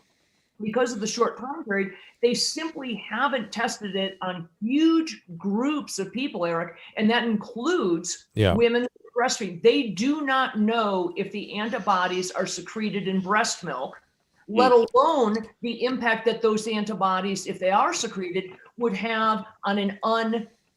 because of the short time period, they simply haven't tested it on huge groups of people, Eric, and that includes women breastfeeding. They do not know if the antibodies are secreted in breast milk, let alone the impact that those antibodies, if they are secreted, would have on an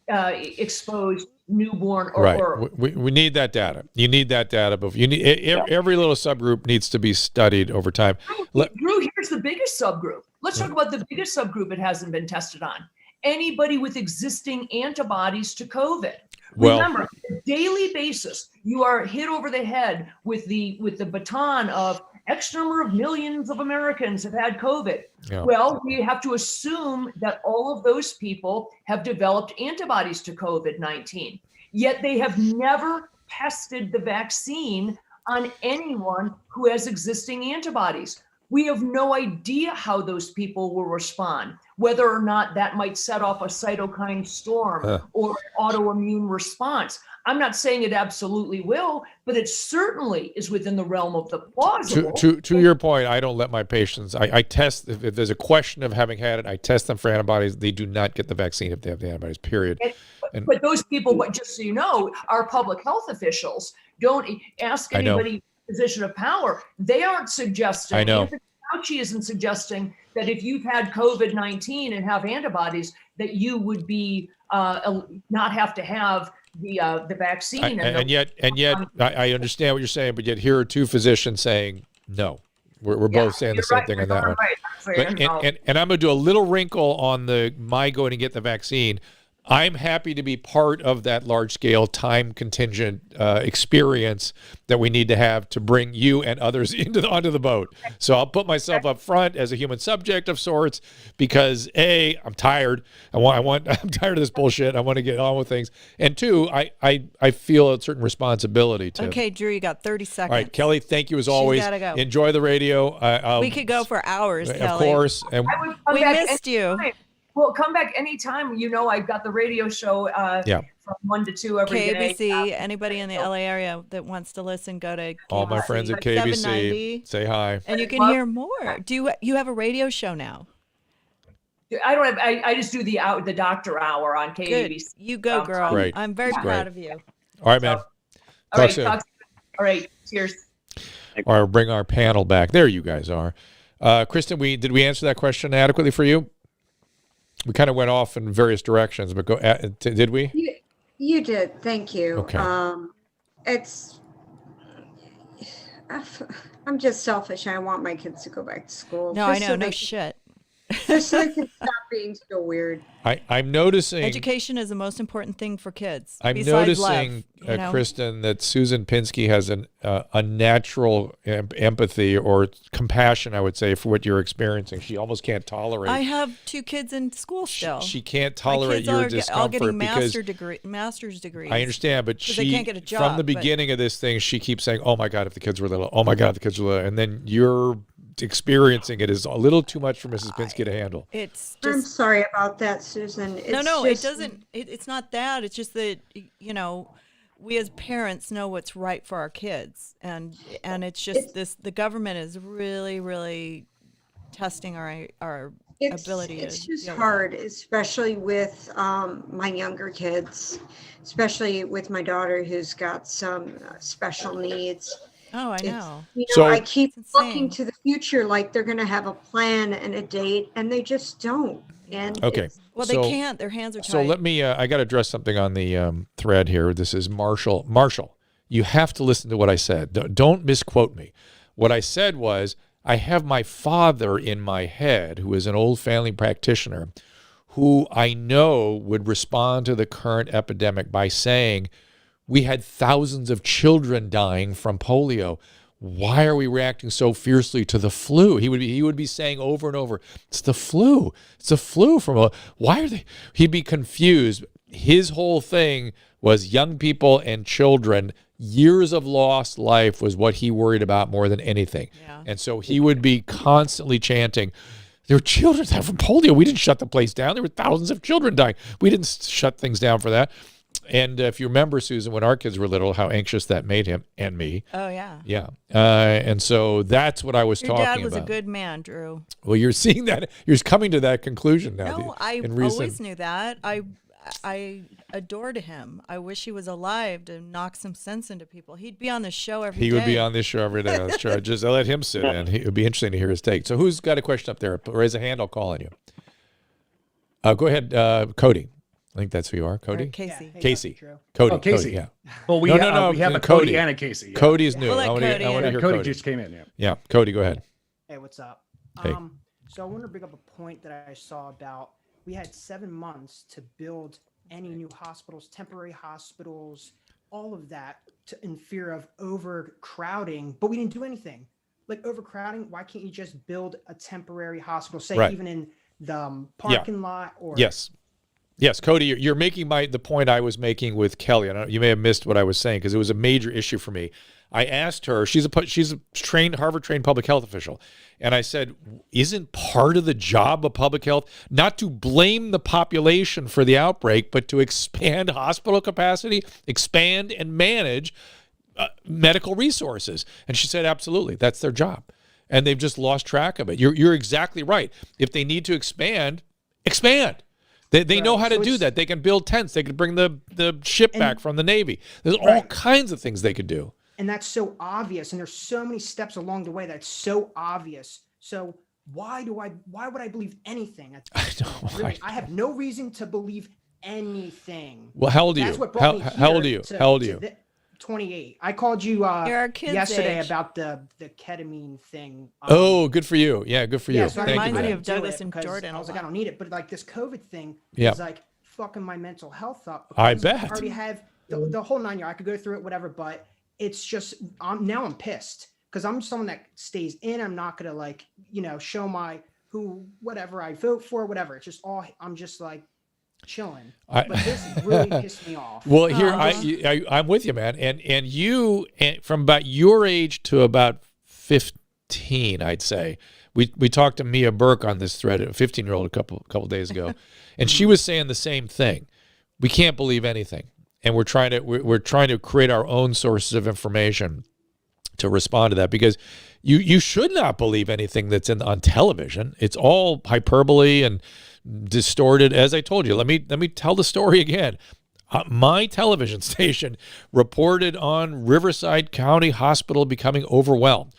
unexposed newborn or we need that data. You need that data, but you need every little subgroup needs to be studied over time. Drew, here's the biggest subgroup. Let's talk about the biggest subgroup it hasn't been tested on. Anybody with existing antibodies to COVID. Remember, on a daily basis, you are hit over the head with the baton of X number of millions of Americans have had COVID. Yeah. Well, we have to assume that all of those people have developed antibodies to COVID-19, yet they have never tested the vaccine on anyone who has existing antibodies. We have no idea how those people will respond, whether or not that might set off a cytokine storm or an autoimmune response. I'm not saying it absolutely will, but it certainly is within the realm of the plausible. To your point, I don't let my patients, I test, if there's a question of having had it, I test them for antibodies. They do not get the vaccine if they have the antibodies, period. But those people, just so you know, are public health officials. Don't ask anybody position of power. They aren't suggesting. I know. Anthony Fauci isn't suggesting that if you've had COVID-19 and have antibodies, that you would be not have to have the vaccine. And yet, I understand what you're saying, but yet here are two physicians saying no. We're both saying the same thing on that one. Right. And I'm going to do a little wrinkle on my going to get the vaccine. I'm happy to be part of that large-scale, time-contingent experience that we need to have to bring you and others onto the boat. So I'll put myself up front as a human subject of sorts because A, I'm tired. I'm tired of this bullshit. I want to get on with things. And two, I feel a certain responsibility to. Okay, Drew, you got 30 seconds. All right, Kelly, thank you as always. Gotta go. Enjoy the radio. We could go for hours, Kelly. Of course. And we missed you. Well, come back anytime. You know, I've got the radio show from 1 to 2 every day. KBC, anybody in the LA area that wants to listen, go to KBC. All my friends at KBC, say hi. And you can hear more. Do you have a radio show now? I don't have. I just do the doctor hour on KBC. Good. You go, girl. Great. I'm very proud of you. All right, man. All right. Cheers. All right, we'll bring our panel back. There you guys are. Kristen, did we answer that question adequately for you? We kind of went off in various directions, but did we? You did. Thank you. Okay. I'm just selfish. I want my kids to go back to school. No, I know. No shit. Just so they can stop being so weird. I'm noticing education is the most important thing for kids. I'm noticing, Kristen, that Susan Pinsky has a natural empathy or compassion, I would say, for what you're experiencing. She almost can't tolerate. I have 2 kids in school still. She can't tolerate your discomfort all getting because master's degrees. I understand, but they can't get a job, from the beginning of this thing, she keeps saying, "Oh my God, if the kids were little! Oh my God, if the kids were little!" And then you're experiencing it is a little too much for Mrs. Pinsky to handle. It's just, I'm sorry about that, Susan. It doesn't. It's not that. It's just that we as parents know what's right for our kids, and it's just the government is really, really testing our ability. It's just hard, especially with my younger kids, especially with my daughter who's got some special needs. Oh, I know. I keep looking to the future like they're going to have a plan and a date, and they just don't. And okay. They can't. Their hands are tied. So let me, I got to address something on the thread here. This is Marshall. Marshall, you have to listen to what I said. Don't misquote me. What I said was, I have my father in my head, who is an old family practitioner, who I know would respond to the current epidemic by saying, we had thousands of children dying from polio. Why are we reacting so fiercely to the flu? He would be saying over and over, it's the flu. It's the flu why are they? He'd be confused. His whole thing was young people and children. Years of lost life was what he worried about more than anything. Yeah. And so he would be constantly chanting, there were children dying from polio. We didn't shut the place down. There were thousands of children dying. We didn't shut things down for that. And if you remember, Susan, when our kids were little, how anxious that made him and me. Oh, yeah. Yeah. And so that's what I was talking about. Your dad was a good man, Drew. Well, you're seeing that. You're coming to that conclusion now. No, I always knew that. I adored him. I wish he was alive to knock some sense into people. He'd be on the show every day. He would be on this show every day. That's true. Just let him sit in. It would be interesting to hear his take. So who's got a question up there? Raise a hand. I'll call on you. Go ahead, Cody. I think that's who you are, Cody. Casey. Yeah. Casey. Cody. Oh, Casey. Cody, yeah. Well, we have a Cody and a Casey. Yeah. Cody's new. We'll I want to hear Cody. Cody. Just came in. Yeah. Yeah. Cody, go ahead. Hey, what's up? Hey. So I want to bring up a point that I saw about we had 7 months to build any new hospitals, temporary hospitals, all of that in fear of overcrowding, but we didn't do anything. Like overcrowding, why can't you just build a temporary hospital, say even in the parking lot or Yes, Cody, you're making the point I was making with Kelly. I don't know, you may have missed what I was saying because it was a major issue for me. I asked her, she's a Harvard-trained public health official, and I said, isn't part of the job of public health not to blame the population for the outbreak, but to expand hospital capacity, expand and manage medical resources? And she said, absolutely, that's their job. And they've just lost track of it. You're exactly right. If they need to expand. They know how to do that. They can build tents. They can bring the ship back from the Navy. There's all kinds of things they could do. And that's so obvious. And there's so many steps along the way that's so obvious. So why would I believe anything? I know. Really, I have no reason to believe anything. Well, how old are That's you? what brought me How old are here you? to- How old are to you? thi- 28. I called you You're our kids' yesterday age. about the ketamine thing. Oh, good for you. Yeah, good for you. Yeah, so I Thank you reminds for me that. of Douglas and because Jordan I a was like, lot. I don't need it. But like this COVID thing Yeah. is like fucking my mental health up. I because bet. I already have the whole 9 years. I could go through it, whatever. But it's just I'm pissed because I'm someone that stays in. I'm not gonna like show my whatever I vote for, whatever. It's just all I'm just like chilling. But this really pissed me off. Well, here I'm with you, man. And you, from about your age to about 15, I'd say. We talked to Mia Burke on this thread, a 15-year-old, a couple days ago, and she was saying the same thing. We can't believe anything, and we're trying to create our own sources of information to respond to that, because you should not believe anything that's on television. It's all hyperbole and distorted. As I told you, let me tell the story again. My television station reported on Riverside County Hospital becoming overwhelmed.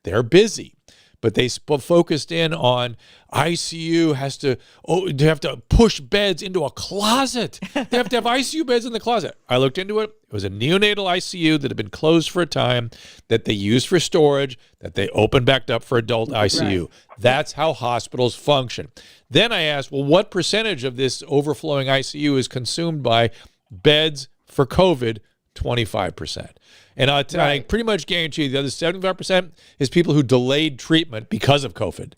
They're busy, but they focused in on ICU they have to push beds into a closet. They have to have ICU beds in the closet. I looked into it. It was a neonatal ICU that had been closed for a time, that they used for storage, that they opened back up for adult ICU. Right. That's how hospitals function. Then I asked, well, what percentage of this overflowing ICU is consumed by beds for COVID? 25%. And I pretty much guarantee you the other 75% is people who delayed treatment because of COVID.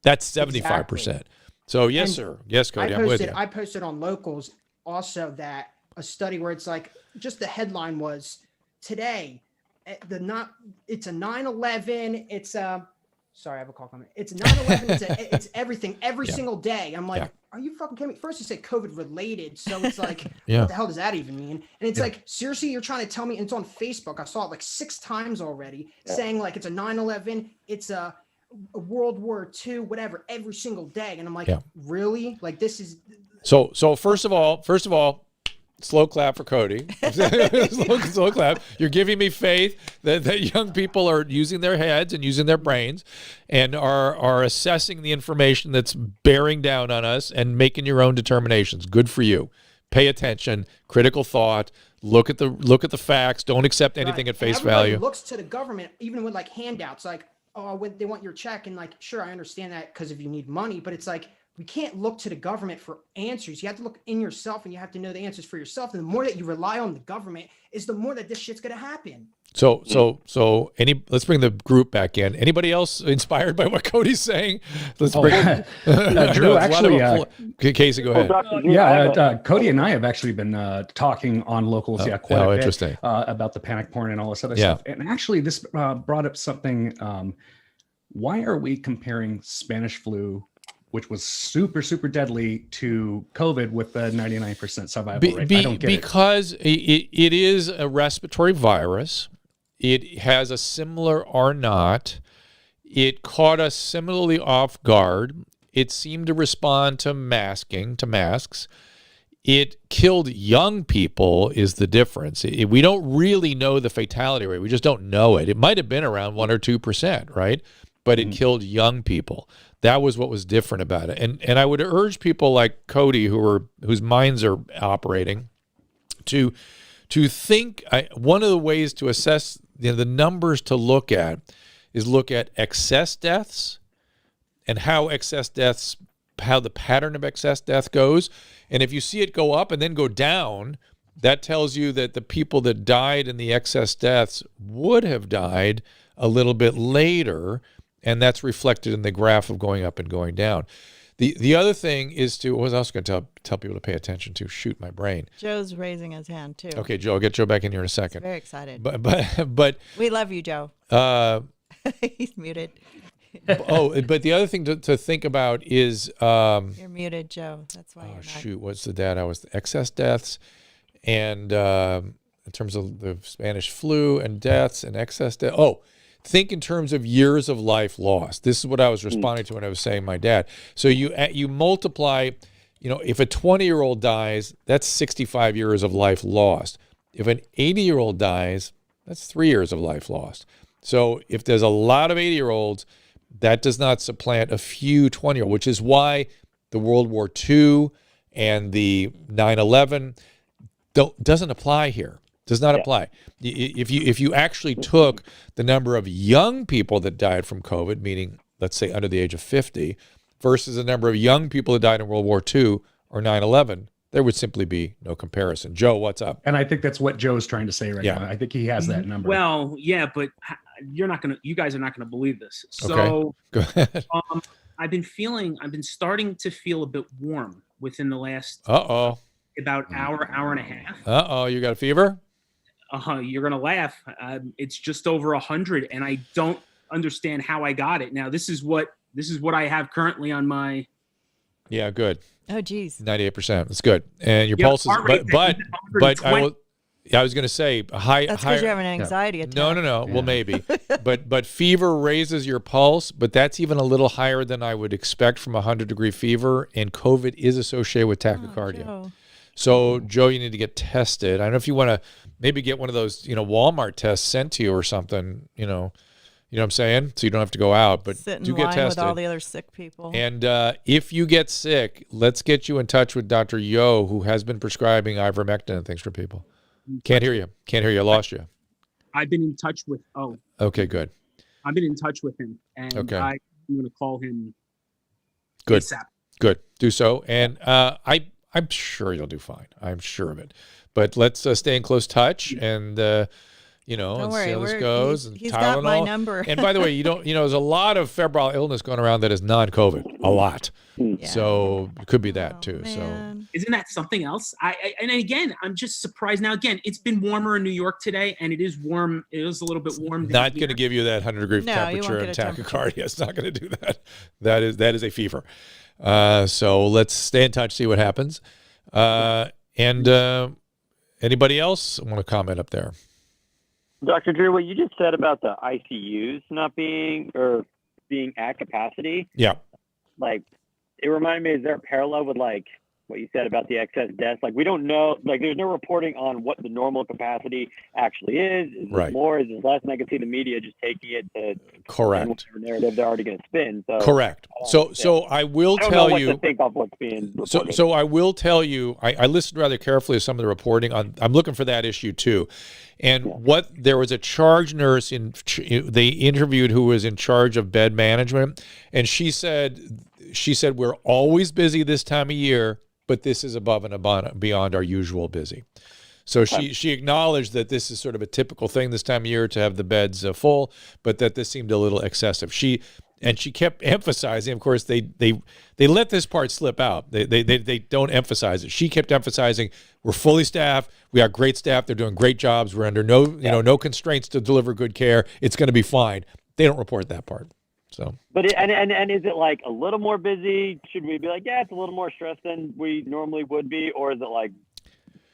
That's 75%. Exactly. So yes, sir. Yes, Cody, I'm with you. I posted on Locals also that a study where it's like, just the headline was today, it's a 9/11, it's sorry, I have a call coming. It's 9/11, it's everything, every single day. I'm like, are you fucking kidding me? First you say COVID related, so it's like, what the hell does that even mean? And it's like, seriously, you're trying to tell me, and it's on Facebook, I saw it like 6 times already, saying like it's a 9/11, it's a World War II, whatever, every single day. And I'm like, really? Like this is so first of all, slow clap for Cody. slow clap. You're giving me faith that young people are using their heads and using their brains and are assessing the information that's bearing down on us and making your own determinations. Good for you. Pay attention, critical thought, look at the facts, don't accept anything at face value. Looks to the government, even with like handouts, like, oh, when they want your check, and like, sure, I understand that because if you need money, but it's like, we can't look to the government for answers. You have to look in yourself, and you have to know the answers for yourself. And the more that you rely on the government is the more that this shit's going to happen. So let's bring the group back in. Anybody else inspired by what Cody's saying? Let's bring Drew, actually, Casey, go ahead. Cody and I have actually been talking on Locals, quite a bit interesting. About the panic porn and all this other stuff. And actually, this brought up something. Why are we comparing Spanish flu, which was super, super deadly, to COVID with a 99% survival rate? I don't get because it is a respiratory virus. It has a similar R0. It caught us similarly off guard. It seemed to respond to masks. It killed young people is the difference. We don't really know the fatality rate. We just don't know it. It might have been around 1 or 2%, right? But it killed young people. That was what was different about it. And I would urge people like Cody, whose minds are operating, to think. One of the ways to assess the numbers to look at is look at excess deaths and how the pattern of excess death goes. And if you see it go up and then go down, that tells you that the people that died in the excess deaths would have died a little bit later. And that's reflected in the graph of going up and going down. The other thing is what was I also going to tell people to pay attention to? Shoot, my brain. Joe's raising his hand too. Okay, Joe, I'll get Joe back in here in a second. He's very excited. But we love you, Joe. He's muted. But the other thing to think about is you're muted, Joe. That's why. Oh shoot, what's the data? Was the excess deaths, and in terms of the Spanish flu and deaths and excess death. Think in terms of years of life lost. This is what I was responding to when I was saying my dad. So you multiply, if a 20-year-old dies, that's 65 years of life lost. If an 80-year-old dies, that's 3 years of life lost. So if there's a lot of 80-year-olds, that does not supplant a few 20-year-olds, which is why the World War II and the 9/11 doesn't apply here. Does not apply. If you actually took the number of young people that died from COVID, meaning let's say under the age of 50, versus the number of young people that died in World War II or 9/11, there would simply be no comparison. Joe, what's up? And I think that's what Joe's trying to say right now. I think he has that number. Well, yeah, but you guys are not gonna believe this. So Okay. Go ahead. I've been starting to feel a bit warm within the last about hour and a half. You got a fever? You're gonna laugh. It's just over 100, and I don't understand how I got it. Now this is what I have currently on my. Yeah, good. Oh, geez. 98%. That's good. And your pulse is, but I was going to say high. That's because you're having an anxiety attack. No. Yeah. Well, maybe, but fever raises your pulse, but that's even a little higher than I would expect from 100-degree fever. And COVID is associated with tachycardia. Joe. So, Joe, you need to get tested. I don't know if you want to maybe get one of those, Walmart tests sent to you or something. You know what I'm saying? So you don't have to go out, but sit in do line get tested. with all the other sick people. And if you get sick, let's get you in touch with Dr. Yo, who has been prescribing ivermectin and things for people. Can't hear you. I lost you. I've been in touch with. Okay, good. I've been in touch with him, and I'm going to call him. Good. ASAP. Good. Do so, and I'm sure you'll do fine. I'm sure of it. But let's stay in close touch and. Don't and worry, see how this goes. He's and got my Tylenol. number. And by the way, there's a lot of febrile illness going around that is non-COVID. A lot. Yeah. So it could be that too. Man. So Isn't that something else? And again, I'm just surprised. Now, again, it's been warmer in New York today, and it is warm. It is a little bit warm. not going to give you that 100-degree No, you temperature won't and get a tachycardia. It's not going to do that. That is a fever. So let's stay in touch, see what happens. And anybody else want to comment up there? Dr. Drew, what you just said about the ICUs not being at capacity, Yeah. like it reminded me, is there a parallel with like what you said about the excess deaths? Like we don't know, like there's no reporting on what the normal capacity actually is. Is Right. it more? Is it less? And I can see the media just taking it to Correct. whatever narrative they're already going to spin. So Correct. So I will I don't know tell what you. to think of what's being reported. So I will tell you, I listened rather carefully to some of the reporting on. I'm looking for that issue too, and there was a charge nurse they interviewed who was in charge of bed management, and she said we're always busy this time of year, but this is above and beyond our usual busy. So she acknowledged that this is sort of a typical thing this time of year to have the beds full, but that this seemed a little excessive. She kept emphasizing, of course, they let this part slip out. They don't emphasize it. She kept emphasizing, we're fully staffed. We have great staff. They're doing great jobs. We're under no constraints to deliver good care. It's going to be fine. They don't report that part. So, But and is it like a little more busy? Should we be like, yeah, it's a little more stressed than we normally would be, or is it like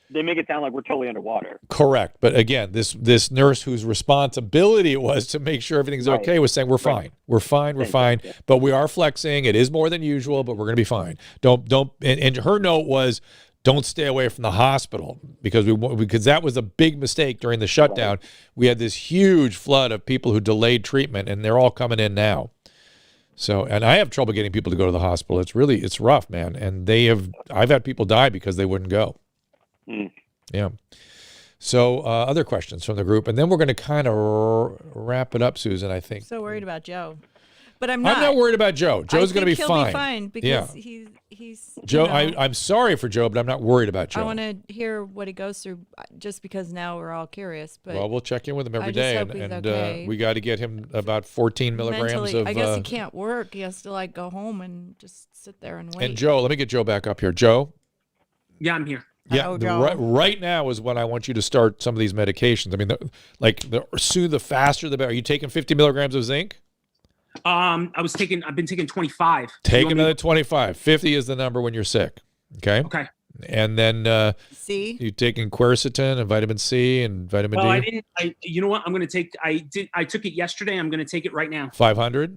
they make it sound like we're totally underwater? correct. But again, this nurse whose responsibility it was to make sure everything's okay was saying, we're fine. We're fine. We're fine. But we are flexing. It is more than usual, but we're going to be fine. Don't. And her note was, don't stay away from the hospital because that was a big mistake during the shutdown. We had this huge flood of people who delayed treatment, and they're all coming in now. So, and I have trouble getting people to go to the hospital. It's rough, man. And I've had people die because they wouldn't go. Yeah. So other questions from the group, and then we're going to kind of wrap it up, Susan, I think. So worried about Joe. But I'm not. I'm not worried about Joe. Joe's going to be he'll fine. Be fine because he's Joe, I'm sorry for Joe, but I'm not worried about Joe. I want to hear what he goes through just because now we're all curious. But well, we'll check in with him every I just day, hope he's okay. we got to get him about 14 milligrams mentally, of. I guess he can't work. He has to like go home and just sit there and wait. And Joe, let me get Joe back up here. Joe. Yeah, I'm here. Yeah, right now is when I want you to start some of these medications. I mean, the faster the better. Are you taking 50 milligrams of zinc? I've been taking 25. Take another 25. 50 is the number when you're sick. Okay. Okay. And then C. You taking quercetin and vitamin C and vitamin D? I didn't. You know what? I'm going to take. I took it yesterday. I'm going to take it right now. 500.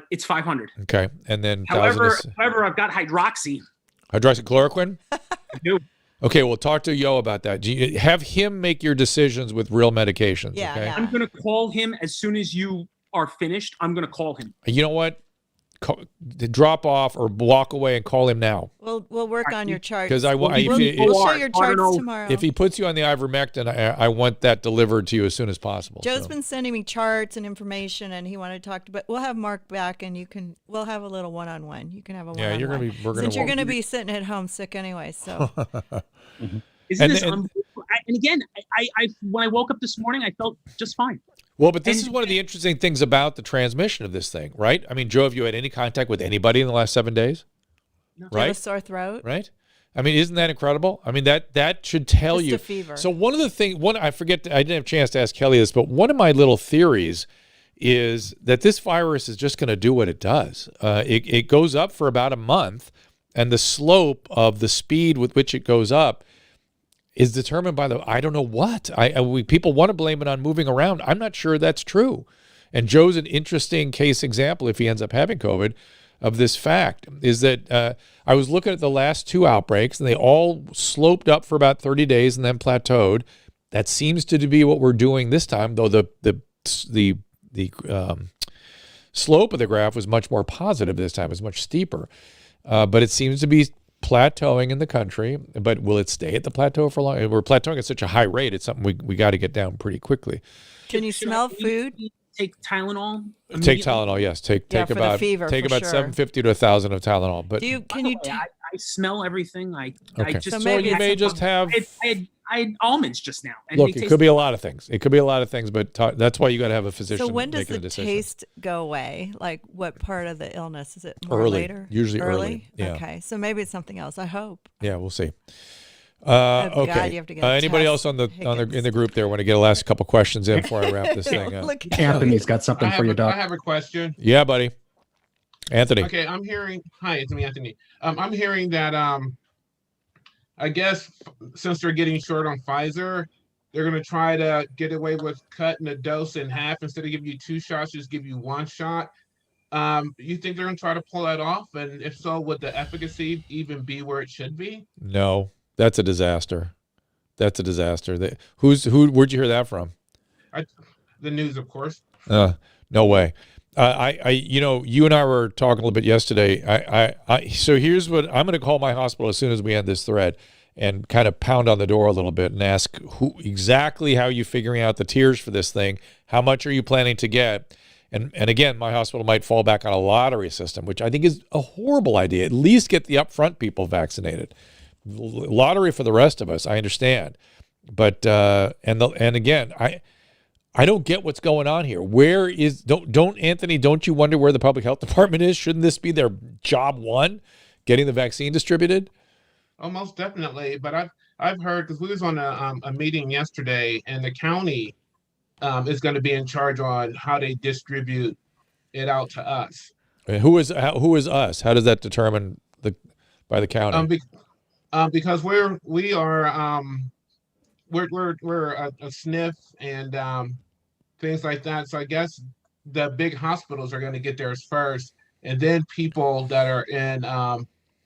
It's 500. Okay, and then however, I've got hydroxychloroquine. I do. Okay, we'll talk to Yo about that. Have him make your decisions with real medications. Yeah, okay? yeah. I'm going to call him as soon as you are finished. I'm going to call him. You know what? drop off or walk away and call him now. We'll work on your charts. Because we'll show your charts tomorrow. If he puts you on the ivermectin, I want that delivered to you as soon as possible. Joe's been sending me charts and information, and he wanted to talk to. But we'll have Mark back, and we'll have a little one-on-one. You can have a one-on-one. Yeah, since you're gonna be sitting at home sick anyway. So. Isn't this unbelievable? And again, I when I woke up this morning, I felt just fine. Well, but this is one of the interesting things about the transmission of this thing, right? I mean, Joe, have you had any contact with anybody in the last 7 days? No. Right? Do you have a sore throat? Right? I mean, isn't that incredible? I mean, that should tell Just you. a fever. So one of the things, I didn't have a chance to ask Kelly this, but one of my little theories is that this virus is just going to do what it does. It goes up for about a month, and the slope of the speed with which it goes up is determined by I don't know what. People want to blame it on moving around. I'm not sure that's true. And Joe's an interesting case example, if he ends up having COVID, of this fact, is that I was looking at the last 2 outbreaks, and they all sloped up for about 30 days and then plateaued. That seems to be what we're doing this time, though the slope of the graph was much more positive this time. It was much steeper. But it seems to be plateauing in the country, but will it stay at the plateau for long? We're plateauing at such a high rate. It's something we got to get down pretty quickly. Can you smell food? Take Tylenol. Take Tylenol, yes. Take about fever, take about 750 to 1,000 of Tylenol. But I smell everything. I just so you may just have. I had almonds just now. And look, it could be a lot of things. It could be a lot of things, but that's why you got to have a physician. So when does the taste go away? Like what part of the illness is it? More early, later? Usually early. Yeah. Okay, so maybe it's something else. I hope. Yeah, we'll see. God, okay. you have to get anybody else in the group there want to get a last couple questions in before I wrap this thing up? Anthony's got something for you, Doc. I have a question. Yeah, buddy. Anthony. Okay, I'm hearing. Hi, it's me, Anthony. I'm hearing that I guess since they're getting short on Pfizer, they're going to try to get away with cutting the dose in half. Instead of giving you 2 shots, just give you 1 shot. You think they're going to try to pull that off? And if so, would the efficacy even be where it should be? No, that's a disaster. That's a disaster. Where'd you hear that from? The news, of course. No way. You and I were talking a little bit yesterday. So here's what I'm going to call my hospital as soon as we end this thread, and kind of pound on the door a little bit and ask exactly how you figuring out the tiers for this thing. How much are you planning to get? And again, my hospital might fall back on a lottery system, which I think is a horrible idea. At least get the upfront people vaccinated. Lottery for the rest of us, I understand, but and again, I don't get what's going on here. Where is Anthony? Don't you wonder where the public health department is? Shouldn't this be their job one, getting the vaccine distributed? Oh, most definitely. But I've heard, because we was on a meeting yesterday, and the county is going to be in charge on how they distribute it out to us. And who is us? How does that determine by the county? Because we're a SNF and things like that. So I guess the big hospitals are going to get theirs first, and then people that are in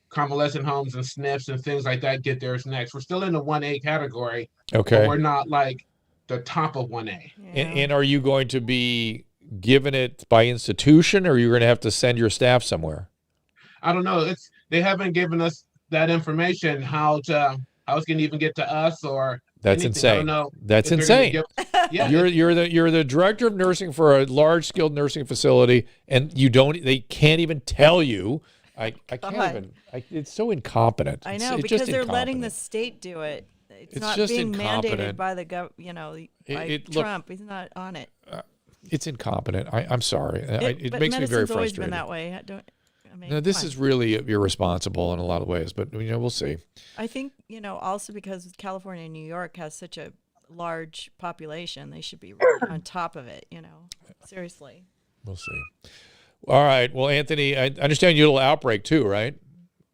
convalescent homes and SNFs and things like that get theirs next. We're still in the 1A category. Okay. But we're not like the top of 1A. Yeah. And are you going to be given it by institution, or are you going to have to send your staff somewhere? I don't know. They haven't given us that information, how it's going to even get to us or That's anything. insane. I don't know. That's insane. Yeah, you're the director of nursing for a large skilled nursing facility, and they can't even tell you. I can't even. It's so incompetent. I know, because they're letting the state do it. It's not just being incompetent. mandated by the by Trump. He's not on it. It's incompetent. I'm sorry. It but makes me very medicine's always frustrated. been that way. No, this is really irresponsible in a lot of ways, but we'll see. I think also because California and New York has such a large population, they should be really on top of it. Seriously. We'll see. All right. Well, Anthony, I understand you had a little outbreak too, right?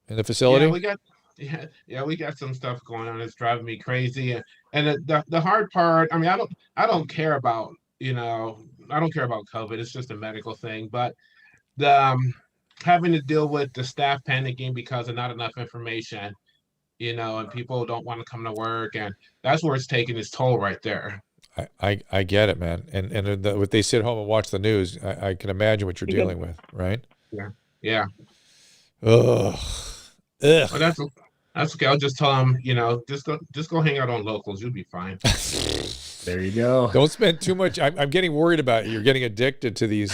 In the facility. Yeah, we got some stuff going on that's driving me crazy, and the hard part. I mean, I don't care about I don't care about COVID. It's just a medical thing, but the having to deal with the staff panicking because of not enough information, and people don't want to come to work, and that's where it's taking its toll right there. I get it, man. And if they sit home and watch the news, I can imagine what you're dealing with, right? Yeah. Yeah. Ugh. Ugh. Well, that's okay. I'll just tell them, just go hang out on locals. You'll be fine. There you go. Don't spend too much. I'm getting worried about you. You're getting addicted to these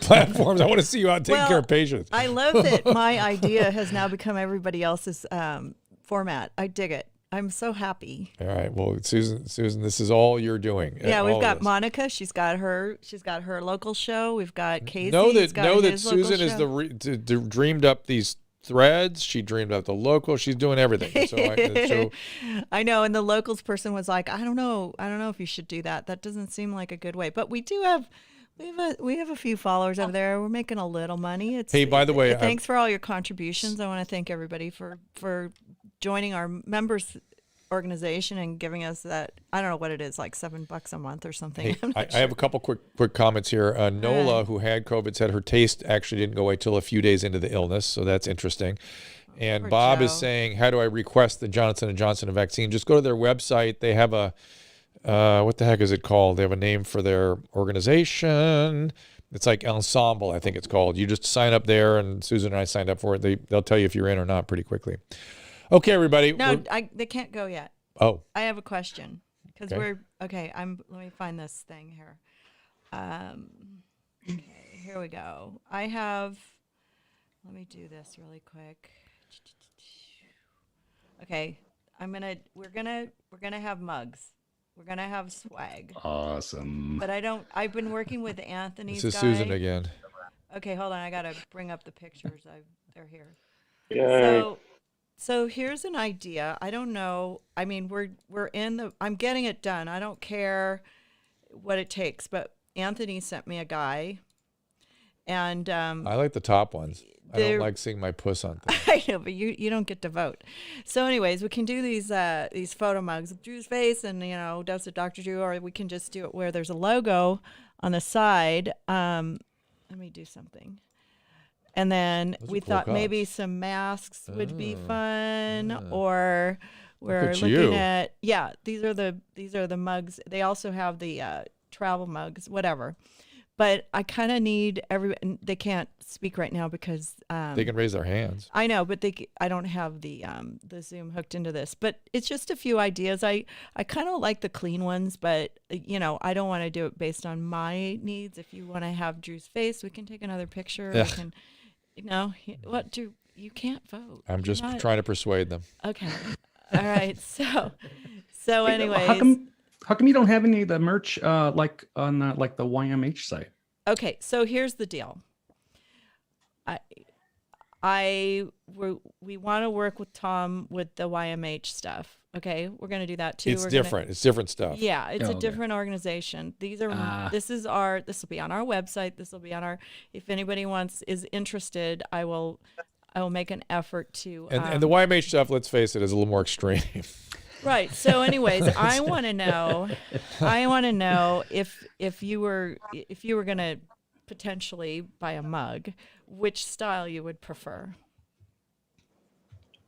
platforms. I want to see you out taking care of patients. I love that my idea has now become everybody else's format. I dig it. I'm so happy. All right. Well, Susan, this is all you're doing. Yeah, we've all got this. Monica. She's got her local show. We've got Casey. Know he's got that his local Susan is show. dreamed up these threads. She dreamed up the local. She's doing everything. So I know. And the locals person was like, I don't know if you should do that. That doesn't seem like a good way. But we do have. We have a few followers over there. We're making a little money. Hey, by the way, thanks for all your contributions. I want to thank everybody for joining our members organization and giving us that. I don't know what it is, like $7 a month or something. Hey, I have a couple quick comments here. Nola, who had COVID, said her taste actually didn't go away till a few days into the illness, so that's interesting. And Poor Bob Joe. is saying, how do I request the Johnson & Johnson vaccine? Just go to their website. They have a what the heck is it called? They have a name for their organization. It's like Ensemble, I think it's called. You just sign up there, and Susan and I signed up for it. They'll tell you if you're in or not pretty quickly. Okay, everybody. No, they can't go yet. Oh. I have a question because Okay. let me find this thing here. Okay, here we go. Let me do this really quick. Okay, we're gonna have mugs. We're gonna have swag. Awesome. But I've been working with Anthony's This is guy. Susan again. Okay, hold on. I gotta bring up the pictures. They're here. Yay. So here's an idea. I don't know. I mean, I'm getting it done. I don't care what it takes. But Anthony sent me a guy, and I like the top ones. I don't like seeing my puss on things. I know, but you don't get to vote. So, anyways, we can do these photo mugs with Drew's face and Dose of Dr. Drew, or we can just do it where there's a logo on the side. Let me do something. And then we thought maybe some masks would be fun, or we're looking at these are the mugs. They also have the travel mugs, whatever. But I kind of need everyone. They can't speak right now because they can raise their hands. I know, but I don't have the Zoom hooked into this. But it's just a few ideas. I kind of like the clean ones, but I don't want to do it based on my needs. If you want to have Drew's face, we can take another picture. We can, what Drew? You can't vote. I'm just trying to persuade them. Okay. All right. So anyways. How come you don't have any of the merch like on the YMH site? Okay, so here's the deal. We want to work with Tom with the YMH stuff. Okay, we're going to do that too. It's different. It's different stuff. Yeah, it's a different organization. This will be on our website. This will be on our. If anybody is interested, I will make an effort to. And the YMH stuff, let's face it, is a little more extreme. Right. So, anyways, I want to know if you were going to potentially buy a mug, which style you would prefer.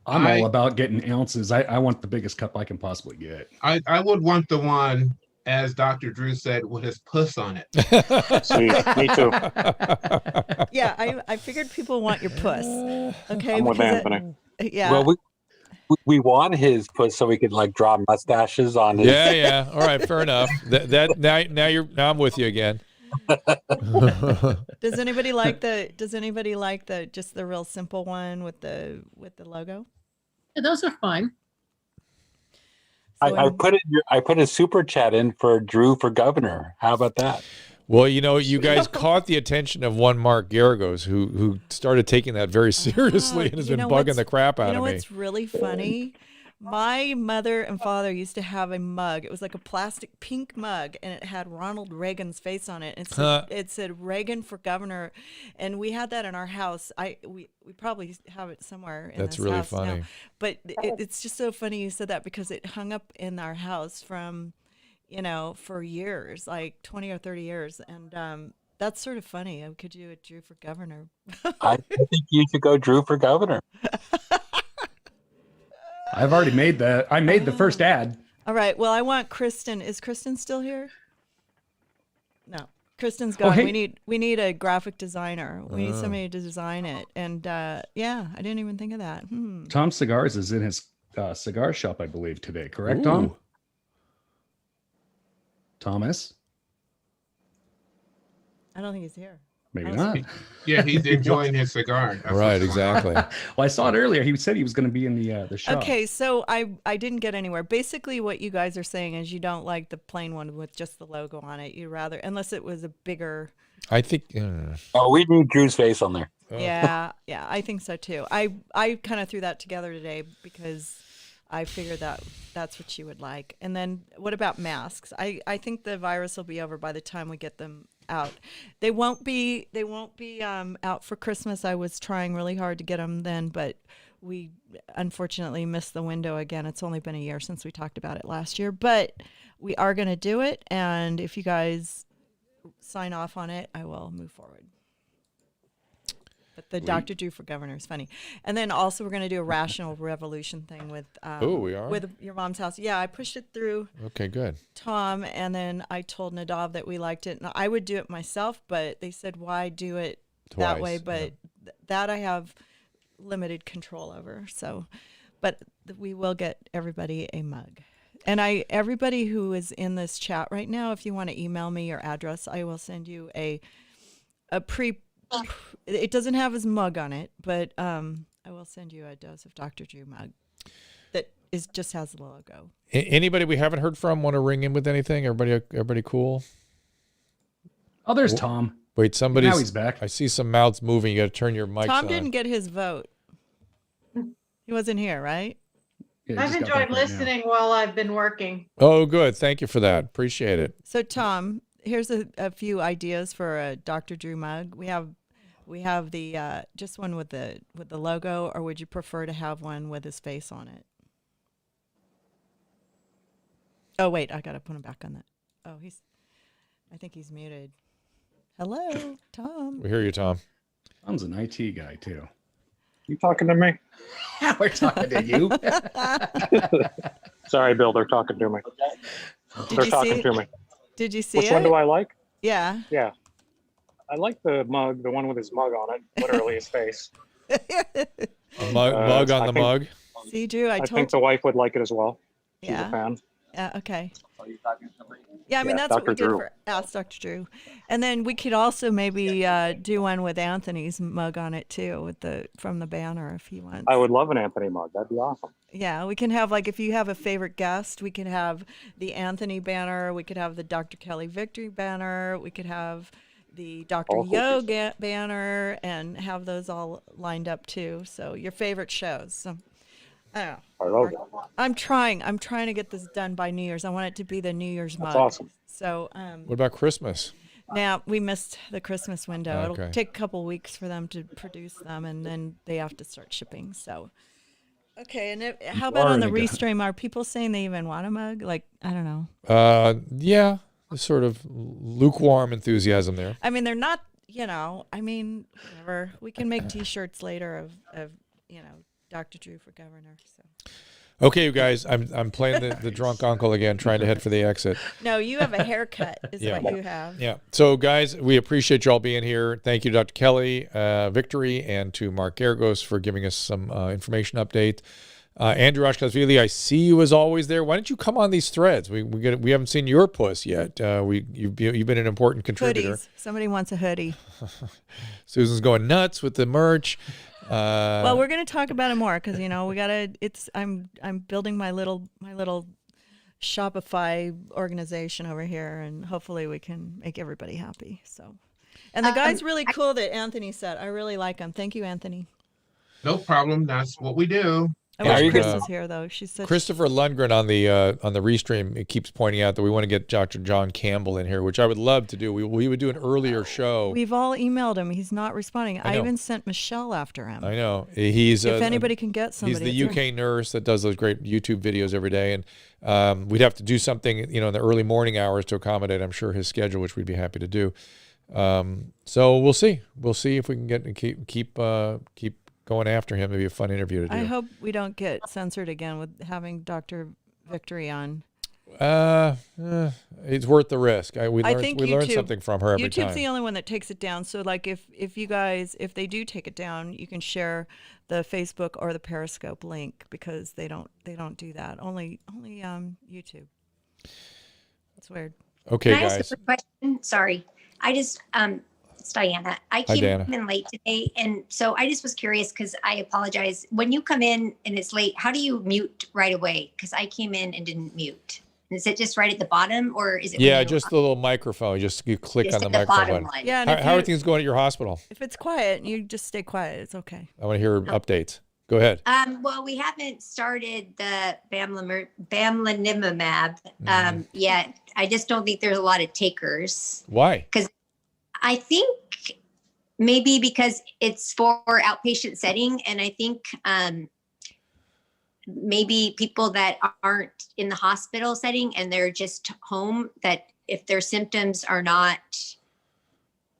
I'm all about getting ounces. I want the biggest cup I can possibly get. I would want the one, as Dr. Drew said, with his puss on it. Sweet. Me too. Yeah, I figured people want your puss. Okay. I'm with Anthony. Yeah. Well, we want his puss so we could draw mustaches on his. Yeah. All right, fair enough. Now I'm with you again. Does anybody like the just the real simple one with the logo? Yeah, those are fine. So I put a super chat in for Drew for governor. How about that? Well, you guys caught the attention of one Mark Geragos who started taking that very seriously and has been bugging the crap out of me. You know what's really funny? My mother and father used to have a mug. It was like a plastic pink mug, and it had Ronald Reagan's face on it. It said Reagan for governor, and we had that in our house. We probably have it somewhere in That's this really house funny. now. But it's just so funny you said that because it hung up in our house from, for years, like 20 or 30 years, and that's sort of funny. Could you Drew for governor? I think you should go Drew for governor. I've already made that. I made the first ad. All right. Well, I want Kristen. Is Kristen still here? No. Kristen's gone. hey. We need a graphic designer. We need somebody to design it. And yeah, I didn't even think of that. Tom Cigars is in his cigar shop, I believe, today. Correct, Ooh. Tom? Thomas? I don't think he's here. Maybe not. Yeah, he's enjoying his cigar. That's Right, what's going on. exactly. Well, I saw it earlier. He said he was going to be in the shop. Okay, so I didn't get anywhere. Basically, what you guys are saying is you don't like the plain one with just the logo on it. You rather, unless it was a bigger. I think. Oh, we need Drew's face on there. Yeah, I think so too. I kind of threw that together today because I figured that's what you would like. And then what about masks? I think the virus will be over by the time we get them out. They won't be out for Christmas. I was trying really hard to get them then, but we unfortunately missed the window again. It's only been a year since we talked about it last year, but we are going to do it. And if you guys sign off on it, I will move forward. But the Dr. Drew for governor is funny. And then also we're going to do a rational revolution thing with we are? with your mom's house. Yeah, I pushed it through Okay, good. Tom, and then I told Nadav that we liked it. And I would do it myself, but they said, why do it that Twice, way? But that I have limited control over. So, but we will get everybody a mug. And everybody who is in this chat right now, if you want to email me your address, I will send you a it doesn't have his mug on it, but I will send you a Dose of Dr. Drew mug that just has the logo. Anybody we haven't heard from want to ring in with anything? Everybody cool? Oh, there's Tom. Wait, somebody's. Now he's back. I see some mouths moving. You got to turn your mics Tom on. didn't get his vote. He wasn't here, right? Yeah, I've enjoyed listening while I've been working. Oh, good. Thank you for that. Appreciate it. So, Tom, here's a few ideas for a Dr. Drew mug. We have the just one with the logo, or would you prefer to have one with his face on it? Oh wait, I gotta put him back on that. Oh, I think he's muted. Hello, Tom. We hear you, Tom. Tom's an IT guy too. You talking to me? We're talking to you. Sorry, Bill. They're talking to me. They're talking to me. Did you see Which one do I like? Yeah. Yeah. I like the mug, the one with his mug on it, literally his face. A mug on the mug. See, Drew, I think the wife would like it as well. She's Yeah. a fan. Yeah, okay. Yeah, I mean, Yeah, that's what we Dr. did Drew. for Ask Dr. Drew. And then we could also maybe do one with Anthony's mug on it too, from the banner if he wants. I would love an Anthony mug. That'd be awesome. Yeah, we can have, like, if you have a favorite guest, we could have the Anthony banner, we could have the Dr. Kelly Victory banner, we could have the Dr. All Yo banner, and have those all lined up too. So your favorite shows. So, I don't know. I love it. I'm trying to get this done by New Year's. I want it to be the New Year's mug. That's awesome. So What about Christmas? now we missed the Christmas window. Okay. It'll take a couple weeks for them to produce them, and then they have to start shipping. So, okay. And how about on the Restream? Are people saying they even want a mug? Like, I don't know. Yeah, there's sort of lukewarm enthusiasm there. I mean, they're not. I mean, whatever. We can make T-shirts later of Dr. Drew for governor. So. Okay, you guys, I'm playing the drunk uncle again, trying to head for the exit. No, you have a haircut, is Yeah. what you have. Yeah. So, guys, we appreciate you all being here. Thank you, Dr. Kelly, Victory, and to Mark Geragos for giving us some information update. Andrew Ashkasvili, I see you as always there. Why don't you come on these threads? We haven't seen your puss yet. You've been an important contributor. Hoodies. Somebody wants a hoodie. Susan's going nuts with the merch. Well, we're going to talk about it more because we gotta. I'm building my little Shopify organization over here, and hopefully we can make everybody happy. So, and the guy's really cool that Anthony said. I really like him. Thank you, Anthony. No problem. That's what we do. I wish Chris was here though. She's such. Christopher Lundgren on the Restream, it keeps pointing out that we want to get Dr. John Campbell in here, which I would love to do. We would do an earlier show. We've all emailed him. He's not responding. I know. even sent Michelle after him. I know. He's if anybody can get somebody. He's the UK nurse that does those great YouTube videos every day, and we'd have to do something in the early morning hours to accommodate, I'm sure, his schedule, which we'd be happy to do. So we'll see. We'll see if we can keep going after him. It'd be a fun interview to do. I hope we don't get censored again with having Dr. Victory on. It's worth the risk. We I learned think something from her every YouTube's time. the only one that takes it down. So like if you guys, if they do take it down, you can share the Facebook or the Periscope link, because they don't do that. Only YouTube. It's weird. Okay, Can I ask guys. a quick question? Sorry. I just, it's Diana. I Hi, came Diana. in late today. And so I just was curious, because I apologize. When you come in and it's late, how do you mute right away? Because I came in and didn't mute. Is it just right at the bottom, or is it? when Yeah, you- just the little microphone. You click Just on the at the microphone bottom button. one. Yeah, and How are things going at your hospital? If it's quiet, you just stay quiet. It's okay. I want to hear updates. Go ahead. Well, we haven't started the bamlanimab Mm-hmm. yet. I just don't think there's a lot of takers. Why? Because I think maybe because it's for outpatient setting, and I think maybe people that aren't in the hospital setting and they're just home, that if their symptoms are not,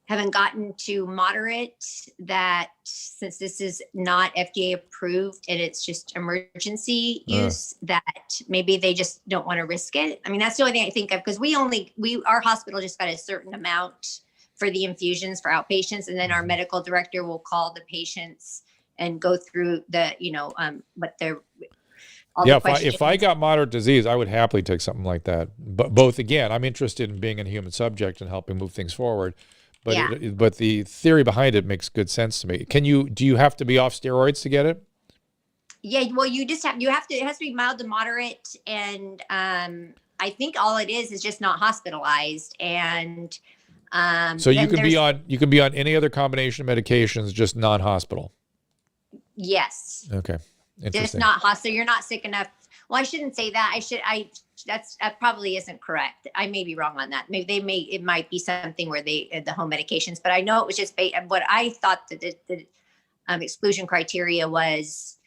haven't gotten to moderate, that since this is not FDA approved and it's just emergency use, that maybe they just don't want to risk it. I mean, that's the only thing I think of, because our hospital just got a certain amount for the infusions for outpatients, and then our medical director will call the patients and go through the, what they're, all Yeah, the questions. if I got moderate disease, I would happily take something like that. But both, again, I'm interested in being a human subject and helping move things forward. But Yeah. But the theory behind it makes good sense to me. Do you have to be off steroids to get it? Yeah, well, it has to be mild to moderate. And I think all it is just not hospitalized. And So you then can be on any other combination of medications, just non-hospital. yes, Okay. just Interesting. not hospital. You're not sick enough. Well, I shouldn't say that. That probably isn't correct. I may be wrong on that. Maybe it might be something where the home medications, but I know it was just what I thought that the exclusion criteria was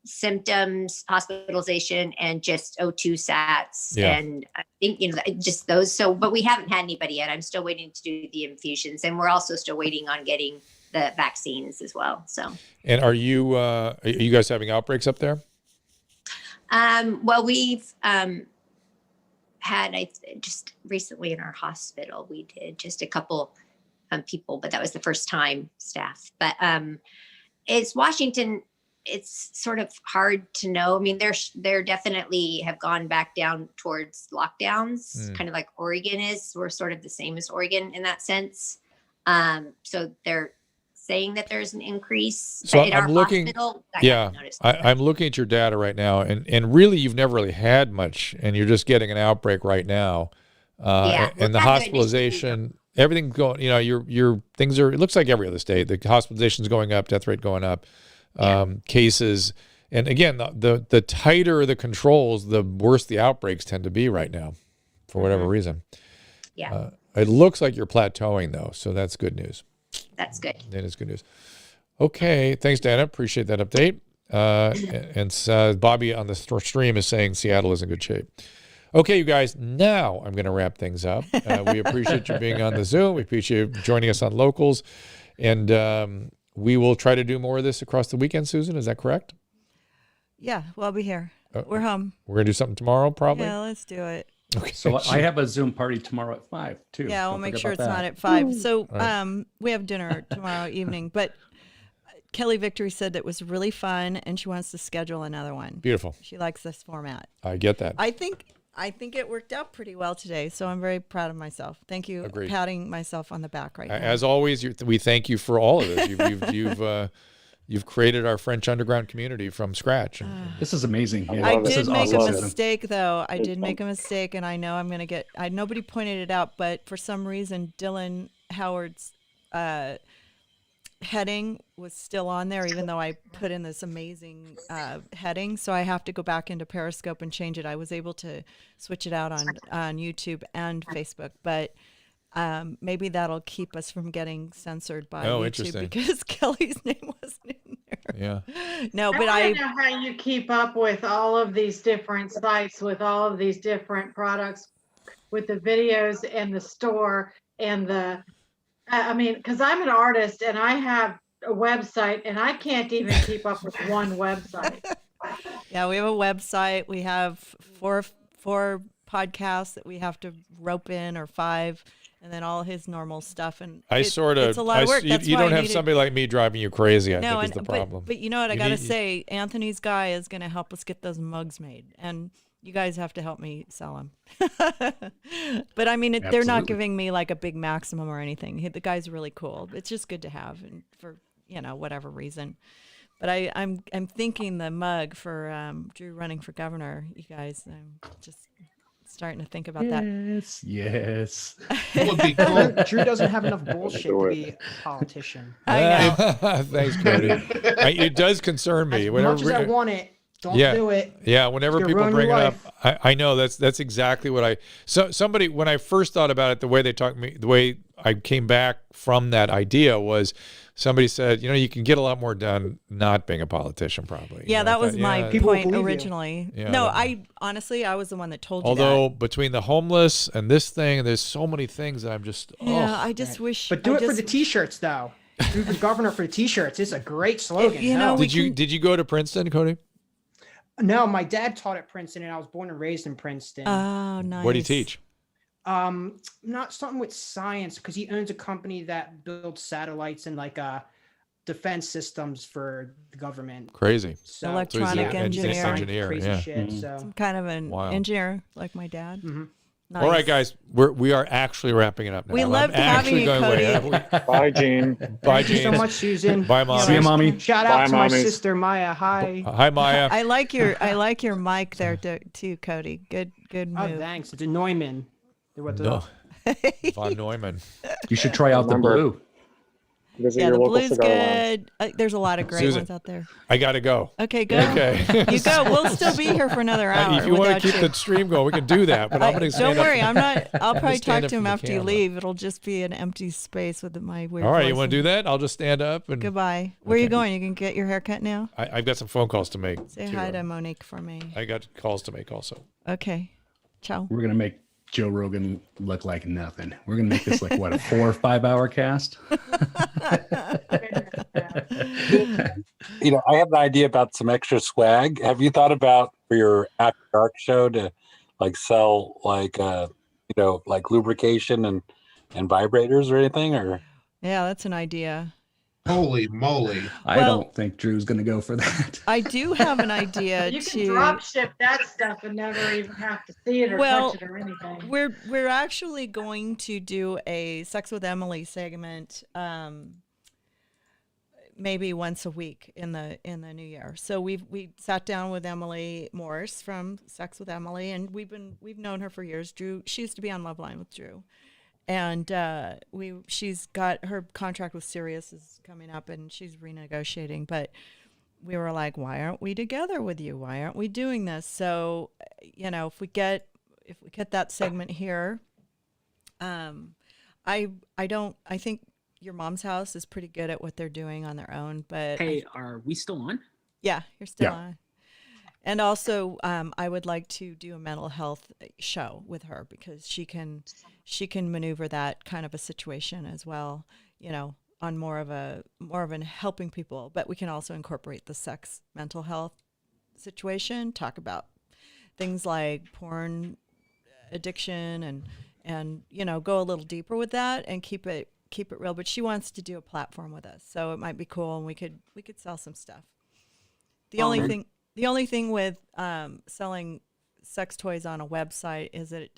symptoms, hospitalization, and just O2 sats. Yeah. And I think, just those. So, but we haven't had anybody yet. I'm still waiting to do the infusions, and we're also still waiting on getting the vaccines as well. So. And are you guys having outbreaks up there? Well, we've had just recently in our hospital, we did just a couple people, but that was the first time staff. But it's Washington. It's sort of hard to know. I mean, they're definitely have gone back down towards lockdowns, kind of like Oregon is. We're sort of the same as Oregon in that sense. So they're saying that there's an increase in our hospital. I'm looking at your data right now, and really you've never really had much, and you're just getting an outbreak right now. And the hospitalization, everything's going, your things are, it looks like every other state, the hospitalization's going up, death rate going up, cases. And again, the tighter the controls, the worse the outbreaks tend to be right now for whatever reason. Yeah. It looks like you're plateauing though. So that's good news. That's good. That is good news. Okay. Thanks, Dana. Appreciate that update. And Bobby on the stream is saying Seattle is in good shape. Okay, you guys, now I'm going to wrap things up. We appreciate you being on the Zoom. We appreciate you joining us on Locals. And we will try to do more of this across the weekend, Susan. Is that correct? Yeah, we'll be here. We're home. We're going to do something tomorrow, probably? Yeah, let's do it. Okay. So I have a Zoom party tomorrow at 5 too. Yeah, we'll Don't make forget sure it's about not that. at 5. So right. we have dinner tomorrow evening. But Kelly Victory said that was really fun, and she wants to schedule another one. Beautiful. She likes this format. I get that. I think it worked out pretty well today, so I'm very proud of myself. Thank you. Agreed. Patting myself on the back right now. As always, we thank you for all of this. You've created our French underground community from scratch. This is amazing. Yeah, I this did is make awesome. a mistake, though. I did make a mistake, and I know I'm going to get. Nobody pointed it out, but for some reason, Dylan Howard's heading was still on there, even though I put in this amazing heading. So I have to go back into Periscope and change it. I was able to switch it out on YouTube and Facebook, but maybe that'll keep us from getting censored by YouTube interesting. because Kelly's name wasn't in there. Yeah. No, but I don't know how you keep up with all of these different sites, with all of these different products, with the videos and the store and because I'm an artist and I have a website and I can't even keep up with one website. Yeah, we have a website. We have podcasts that we have to rope in, or 5, and then all his normal stuff. And it's a lot of work. You don't have somebody like me driving you crazy. I think is the problem. But you know what? I got to say, Anthony's guy is going to help us get those mugs made, and you guys have to help me sell them. But I mean, they're not giving me like a big maximum or anything. The guy's really cool. It's just good to have, and for whatever reason. But I'm thinking the mug for Drew running for governor. You guys, I'm just starting to think about that. Yes. Drew doesn't have enough bullshit to be a politician. I know. Thanks, Cody. It does concern me. As much as I want it, don't do it. Yeah, whenever people bring it up, I know that's exactly what somebody, when I first thought about it, the way I came back from that idea was somebody said, you can get a lot more done not being a politician, probably. Yeah, that was my point originally. Yeah, no, I was the one that told you that. Although between the homeless and this thing, there's so many things that I'm just, I just wish. But do it for the T-shirts, though. Do the governor for the T-shirts. It's a great slogan. Did you go to Princeton, Cody? No, my dad taught at Princeton, and I was born and raised in Princeton. Oh, nice. What do you teach? Not something with science, because he owns a company that builds satellites and defense systems for the government. Crazy. So, electronic engineer. Crazy shit. Mm-hmm. So Some kind of an engineer like my dad. Mm-hmm. Nice. All right, guys, we are actually wrapping it up now. We loved having you, Cody. Bye, Gene. Bye, Thank you so much, Susan. Bye, Mom. See you, Mommy. Shout out to my sister Maya. Hi. Hi, Maya. I like your mic there too, Cody. Good move. Oh, thanks. It's a Neumann. No. Von Neumann. You should try out the blue. Visit Yeah, your the local blue's cigar good. There's a lot of great Susan, ones out there. I got to go. Okay, go. Okay. You go. We'll still be here for another hour. If you want to keep the stream going, we can do that. But I'm going to stand Don't worry. up. I'm not. I'll probably stand talk up to him from the after you camera. leave. It'll just be an empty space with my weird All right, voice you want to do that? I'll just stand up and Goodbye. Where are you going? You can get your hair cut now? I've got some phone calls to make. Say hi to Monique for me. I got calls to make also. Okay. Ciao. We're gonna make Joe Rogan look like nothing. We're gonna make this like what, a 4 or 5 hour cast? I have an idea about some extra swag. Have you thought about for your After Dark show to sell like lubrication and vibrators or anything? Or Yeah, that's an idea. Holy moly. I don't think Drew's gonna go for that. I do have an idea You can drop ship that stuff and never even have to see it or touch it or anything. We're actually going to do a Sex with Emily segment maybe once a week in the new year. So we sat down with Emily Morse from Sex with Emily, and we've known her for years. Drew, she used to be on Loveline with Drew. And she's got her contract with Sirius is coming up, and she's renegotiating. But we were like, why aren't we together with you? Why aren't we doing this? So, if we get that segment here, I think Your Mom's House is pretty good at what they're doing on their own. But Hey, are we still on? Yeah, you're still on. And also, I would like to do a mental health show with her because she can maneuver that kind of a situation as well, on more of an helping people. But we can also incorporate the sex mental health situation, talk about things like porn addiction and go a little deeper with that and keep it real. But she wants to do a platform with us, so it might be cool, and we could sell some stuff. The only thing with selling sex toys on a website is that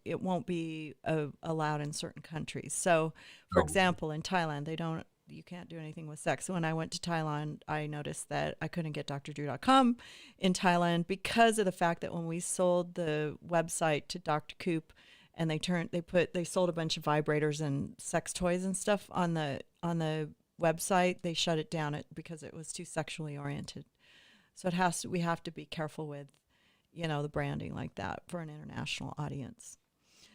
it won't be allowed in certain countries. So, for example, in Thailand, you can't do anything with sex. So when I went to Thailand, I noticed that I couldn't get drdrew.com in Thailand because of the fact that when we sold the website to Dr. Coop, and they sold a bunch of vibrators and sex toys and stuff on the website, they shut it down because it was too sexually oriented. So we have to be careful with, the branding like that for an international audience.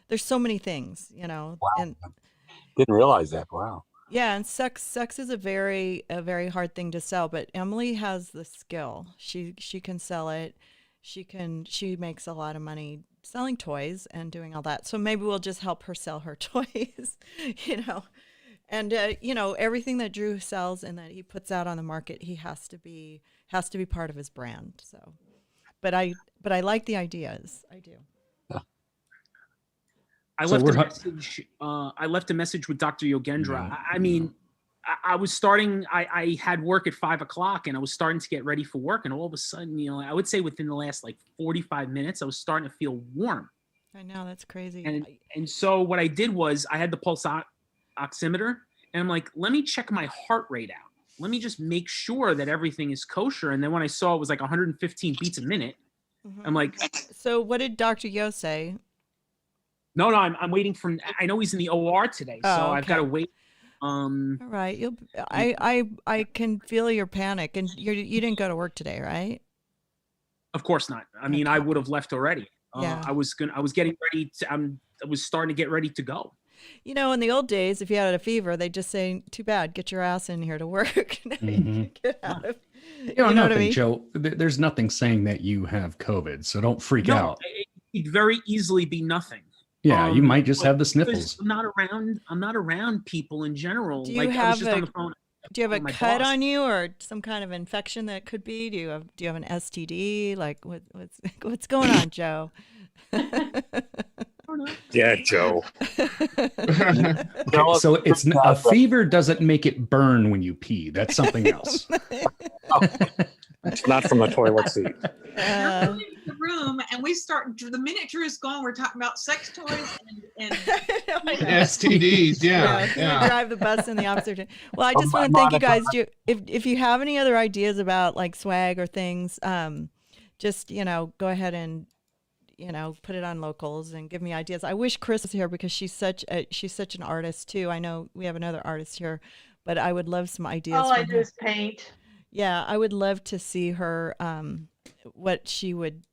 There's so many things, Wow. and didn't realize that. Wow. yeah, and sex is a very hard thing to sell, but Emily has the skill. She can sell it. She makes a lot of money selling toys and doing all that. So maybe we'll just help her sell her toys, And everything that Drew sells and that he puts out on the market, he has to be part of his brand. So, but I like the ideas. I do. I So left we're a hu- message. I left a message with Dr. Yogendra. I mean, I was starting. I had work at 5 o'clock, and I was starting to get ready for work. And all of a sudden, I would say within the last like 45 minutes, I was starting to feel warm. I know, that's crazy. And so what I did was I had the pulse oximeter, and I'm like, let me check my heart rate out. Let me just make sure that everything is kosher. And then when I saw it was like 115 beats a minute, I'm like, So what did Dr. Yo say? no, I'm waiting for. I know he's in the OR today, so Oh, I've got to okay. wait. All right, I can feel your panic, and you didn't go to work today, right? Of course not. I mean, I would have left already. Yeah. I was getting ready to. I was starting to get ready to go. You know, in the old days, if you had a fever, they'd just say, "Too bad, get your ass in here to work." Now you can get out of. You know know, what nothing, I mean? Joe. There's nothing saying that you have COVID, so don't freak No, out. it could very easily be nothing. Yeah, you might just but have the because sniffles. I'm not around people in general. Do you Like I was have just on the phone. do you have a with my cut boss. on you, or some kind of infection that could be? Do you have an STD? Like what's going on, Joe? Yeah, Joe. Okay, so it's a fever doesn't make it burn when you pee. That's something else. It's not from the toilet seat. You're coming in the room, and we start. The minute Drew's gone, we're talking about sex toys and STDs. Yeah, You drive the bus in the opposite direction. Well, I just want to thank you guys. If you have any other ideas about like swag or things, just go ahead and put it on locals and give me ideas. I wish Chris was here because she's such an artist too. I know we have another artist here, but I would love some ideas. All I from do her. is paint. Yeah, I would love to see her, what she would,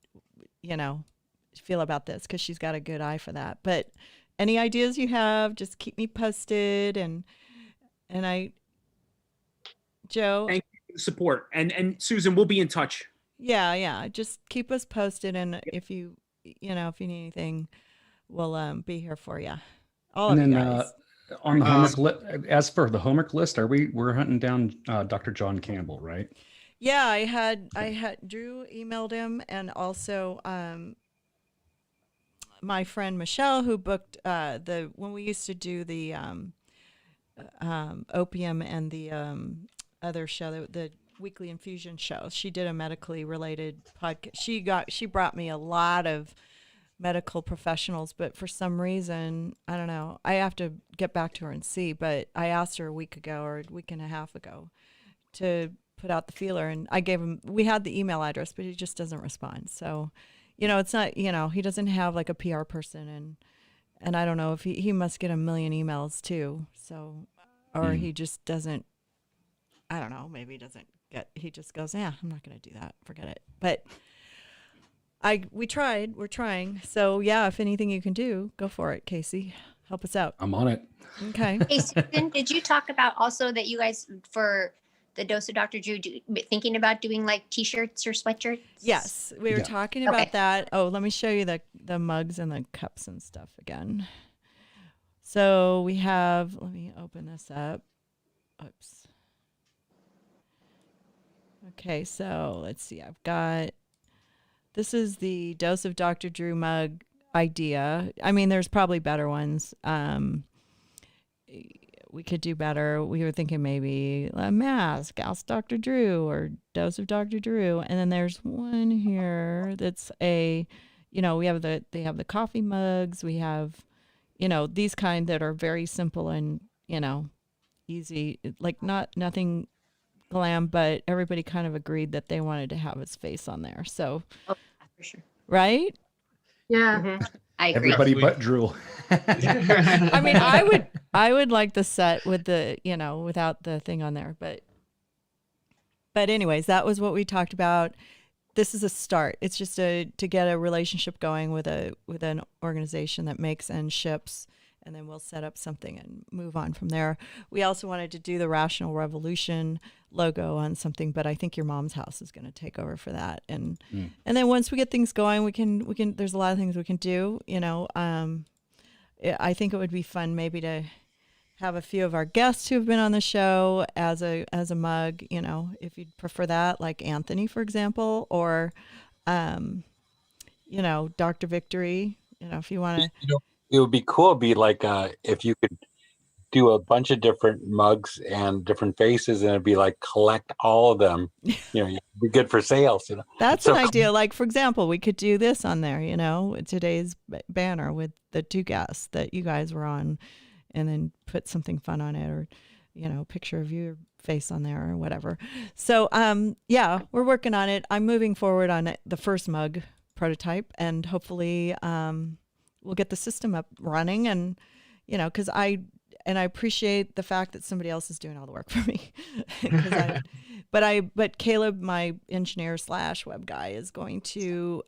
feel about this, because she's got a good eye for that. But any ideas you have, just keep me posted. And Joe. Thank you for the support, and Susan, we'll be in touch. Yeah, just keep us posted, and if you need anything, we'll be here for you. All And of you then guys. on the homework list, as for the homework list, we're hunting down Dr. John Campbell, right? Yeah, I had Drew emailed him, and also my friend Michelle, who booked when we used to do the opium and the other show, the weekly infusion show. She did a medically related podcast. She brought me a lot of medical professionals, but for some reason, I don't know, I have to get back to her and see, but I asked her a week ago or a week and a half ago to put out the feeler, and I gave him, we had the email address, but he just doesn't respond. So, it's not, he doesn't have like a PR person, and I don't know if he must get a million emails too. So, or he just doesn't, I don't know, maybe he doesn't he just goes, yeah, I'm not going to do that. Forget it. But we're trying. So yeah, if anything you can do, go for it, Casey. Help us out. I'm on it. Okay. Hey, Susan, did you talk about also that you guys, for the Dose of Dr. Drew, thinking about doing like t-shirts or sweatshirts? Yes, we were talking about that. Oh, let me show you the mugs and the cups and stuff again. So we have, let me open this up. Oops. Okay, so let's see. This is the Dose of Dr. Drew mug idea. I mean, there's probably better ones. We could do better. We were thinking maybe a mask, Ask Dr. Drew, or Dose of Dr. Drew. And then there's one here that's they have the coffee mugs. We have, these kind that are very simple and, easy, like nothing glam, but everybody kind of agreed that they wanted to have his face on there. So, for sure. Right? Yeah. I agree. Everybody but Drew. I mean, I would like the set with the, without the thing on there, but anyways, that was what we talked about. This is a start. It's just to get a relationship going with an organization that makes and ships, and then we'll set up something and move on from there. We also wanted to do the Rational Revolution logo on something, but I think your mom's house is going to take over for that. And then once we get things going, we can, there's a lot of things we can do, I think it would be fun maybe to have a few of our guests who have been on the show as a mug, if you'd prefer that, like Anthony, for example, or, Dr. Victory, if you want to. it would be cool. It'd be like if you could do a bunch of different mugs and different faces, and it'd be like collect all of them. It'd be good for sales. That's So an idea. Like, for example, we could do this on there, today's banner with the two guests that you guys were on, and then put something fun on it, or, picture of your face on there or whatever. So, yeah, we're working on it. I'm moving forward on the first mug prototype, and hopefully we'll get the system up running. And, because I appreciate the fact that somebody else is doing all the work for me. But Caleb, my engineer / web guy, is going to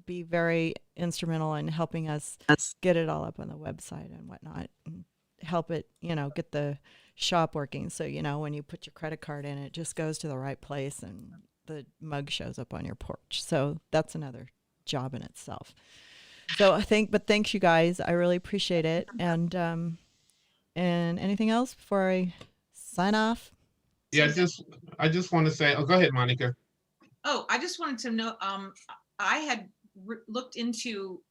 be very instrumental in helping us get it all up on the website and whatnot, and help it, get the shop working. So, when you put your credit card in, it just goes to the right place and the mug shows up on your porch. So that's another job in itself. So thanks you guys. I really appreciate it. And anything else before I sign off? Yeah, I just want to say, go ahead, Monica. Oh, I just wanted to know, I had looked into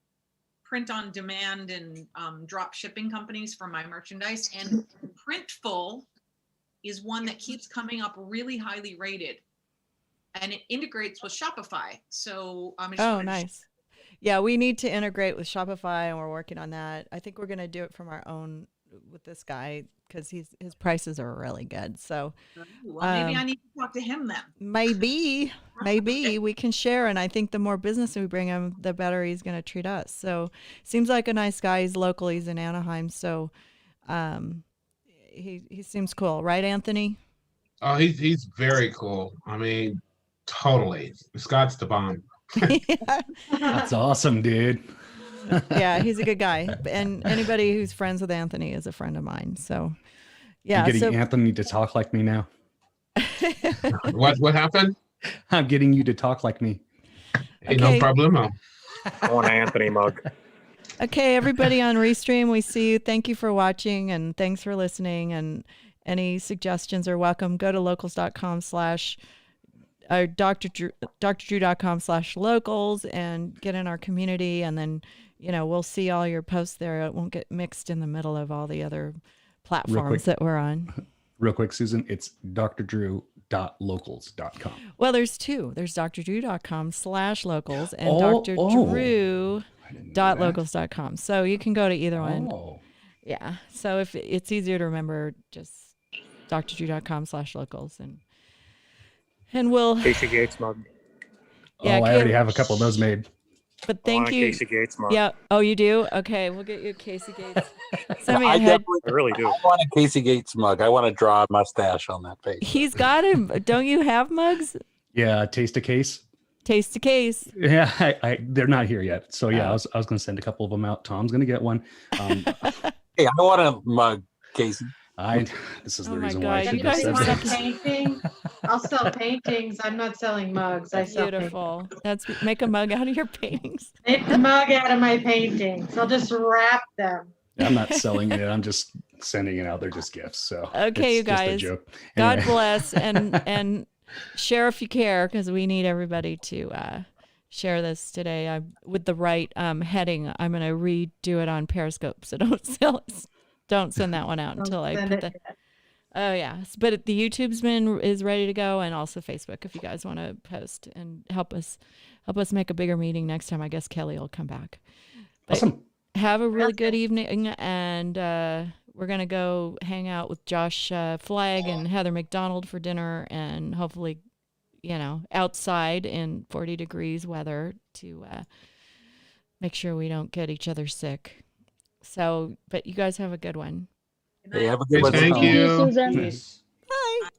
print on demand and drop shipping companies for my merchandise, and Printful is one that keeps coming up really highly rated, and it integrates with Shopify. So nice. Yeah, we need to integrate with Shopify, and we're working on that. I think we're going to do it from our own with this guy, because his prices are really good. So maybe I need to talk to him then. Maybe we can share. And I think the more business we bring him, the better he's going to treat us. So seems like a nice guy. He's local. He's in Anaheim. So he seems cool, right, Anthony? Oh, he's very cool. I mean, totally. Scott's the bomb. That's awesome, dude. Yeah, he's a good guy, and anybody who's friends with Anthony is a friend of mine. So, yeah. You're getting Anthony to talk like me now. What happened? I'm getting you to talk like me. Hey, no problemo. I want an Anthony mug. Okay, everybody on Restream, we see you. Thank you for watching, and thanks for listening. And any suggestions are welcome. Go to locals.com/ or drdrew.com/locals and get in our community, and then we'll see all your posts there. It won't get mixed in the middle of all the other platforms that we're on. Real quick, Susan, it's drdrew.locals.com. Well, there's two. There's drdrew.com/locals and drdrew.locals.com. So you can go to either one. Yeah. So if it's easier to remember, just drdrew.com/locals and we'll Casey Gates mug. Yeah, I already have a couple of those made. But thank you. Casey Gates mug. Yeah. Oh, you do? Okay, we'll get you a Casey Gates. Send me I a head. really do. I want a Casey Gates mug. I want to draw a mustache on that face. He's got him. Don't you have mugs? Yeah, taste a case. Taste a case. Yeah, they're not here yet. So yeah, I was going to send a couple of them out. Tom's going to get one. Hey, I want a mug, Casey. This is Oh the my reason God, why you she guys does are that. such- Painting. I'll sell paintings. I'm not selling mugs. I sell Beautiful. Make a mug out of your paintings. Make the mug out of my paintings. I'll just wrap them. I'm not selling it. I'm just sending it out. They're just gifts. So Okay, you it's just a guys. joke. God Anyway. bless, and share if you care, because we need everybody to share this today. With the right heading. I'm going to redo it on Periscope, so don't send that one out until I put the. Oh yeah, but the YouTube's is ready to go, and also Facebook. If you guys want to post and help us make a bigger meeting next time, I guess Kelly will come back. But Awesome. have a really good evening, and we're gonna go hang out with Josh Flagg and Heather McDonald for dinner, and hopefully, outside in 40 degrees weather to make sure we don't get each other sick. So, but you guys have a good one. Hey, have a good one. Thank you. Susan. Bye.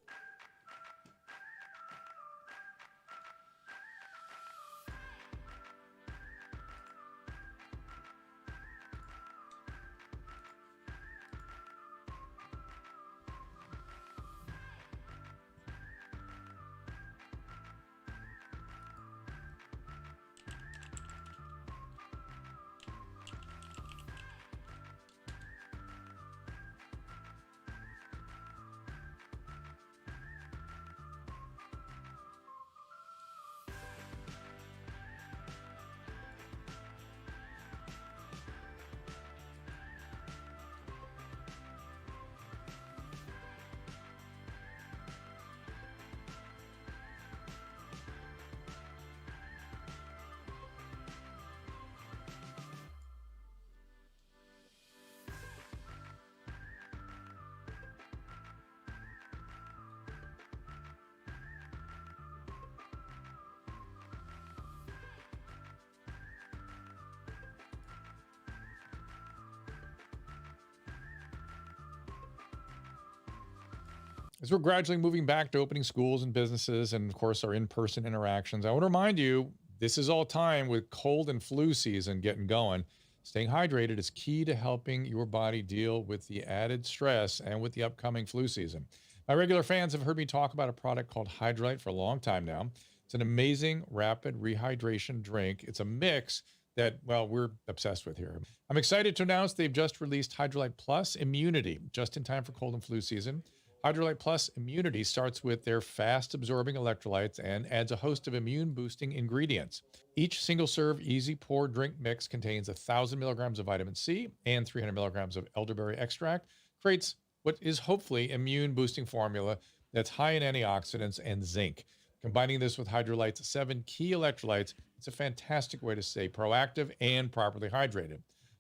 As we're gradually moving back to opening schools and businesses and, of course, our in-person interactions, I want to remind you, this is all time with cold and flu season getting going. Staying hydrated is key to helping your body deal with the added stress and with the upcoming flu season. My regular fans have heard me talk about a product called Hydrolyte for a long time now. It's an amazing rapid rehydration drink. It's a mix that, well, we're obsessed with here. I'm excited to announce they've just released Hydrolyte Plus Immunity, just in time for cold and flu season. Hydrolyte Plus Immunity starts with their fast-absorbing electrolytes and adds a host of immune-boosting ingredients. Each single-serve, easy-pour drink mix contains 1,000 milligrams of vitamin C and 300 milligrams of elderberry extract, creates what is hopefully immune-boosting formula that's high in antioxidants and zinc. Combining this with Hydrolyte's 7 key electrolytes, it's a fantastic way to stay proactive and properly hydrated.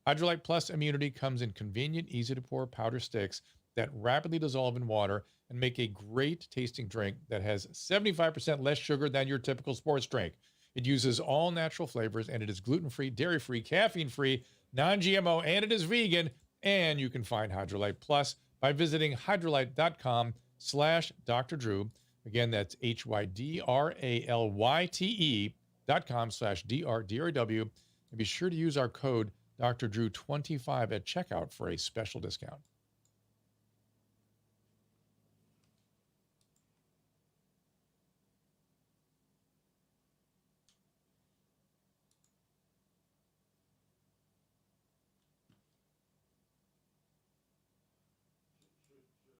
Hydrolyte Plus Immunity comes in convenient, easy-to-pour powder sticks that rapidly dissolve in water and make a great tasting drink that has 75% less sugar than your typical sports drink. It uses all natural flavors, and it is gluten-free, dairy-free, caffeine-free, non-GMO, and it is vegan. And you can find Hydrolyte Plus by visiting hydrolyte.com/Dr. Drew. Again, that's hydralyte.com/DRDRW. And be sure to use our code Dr. Drew 25 at checkout for a special discount.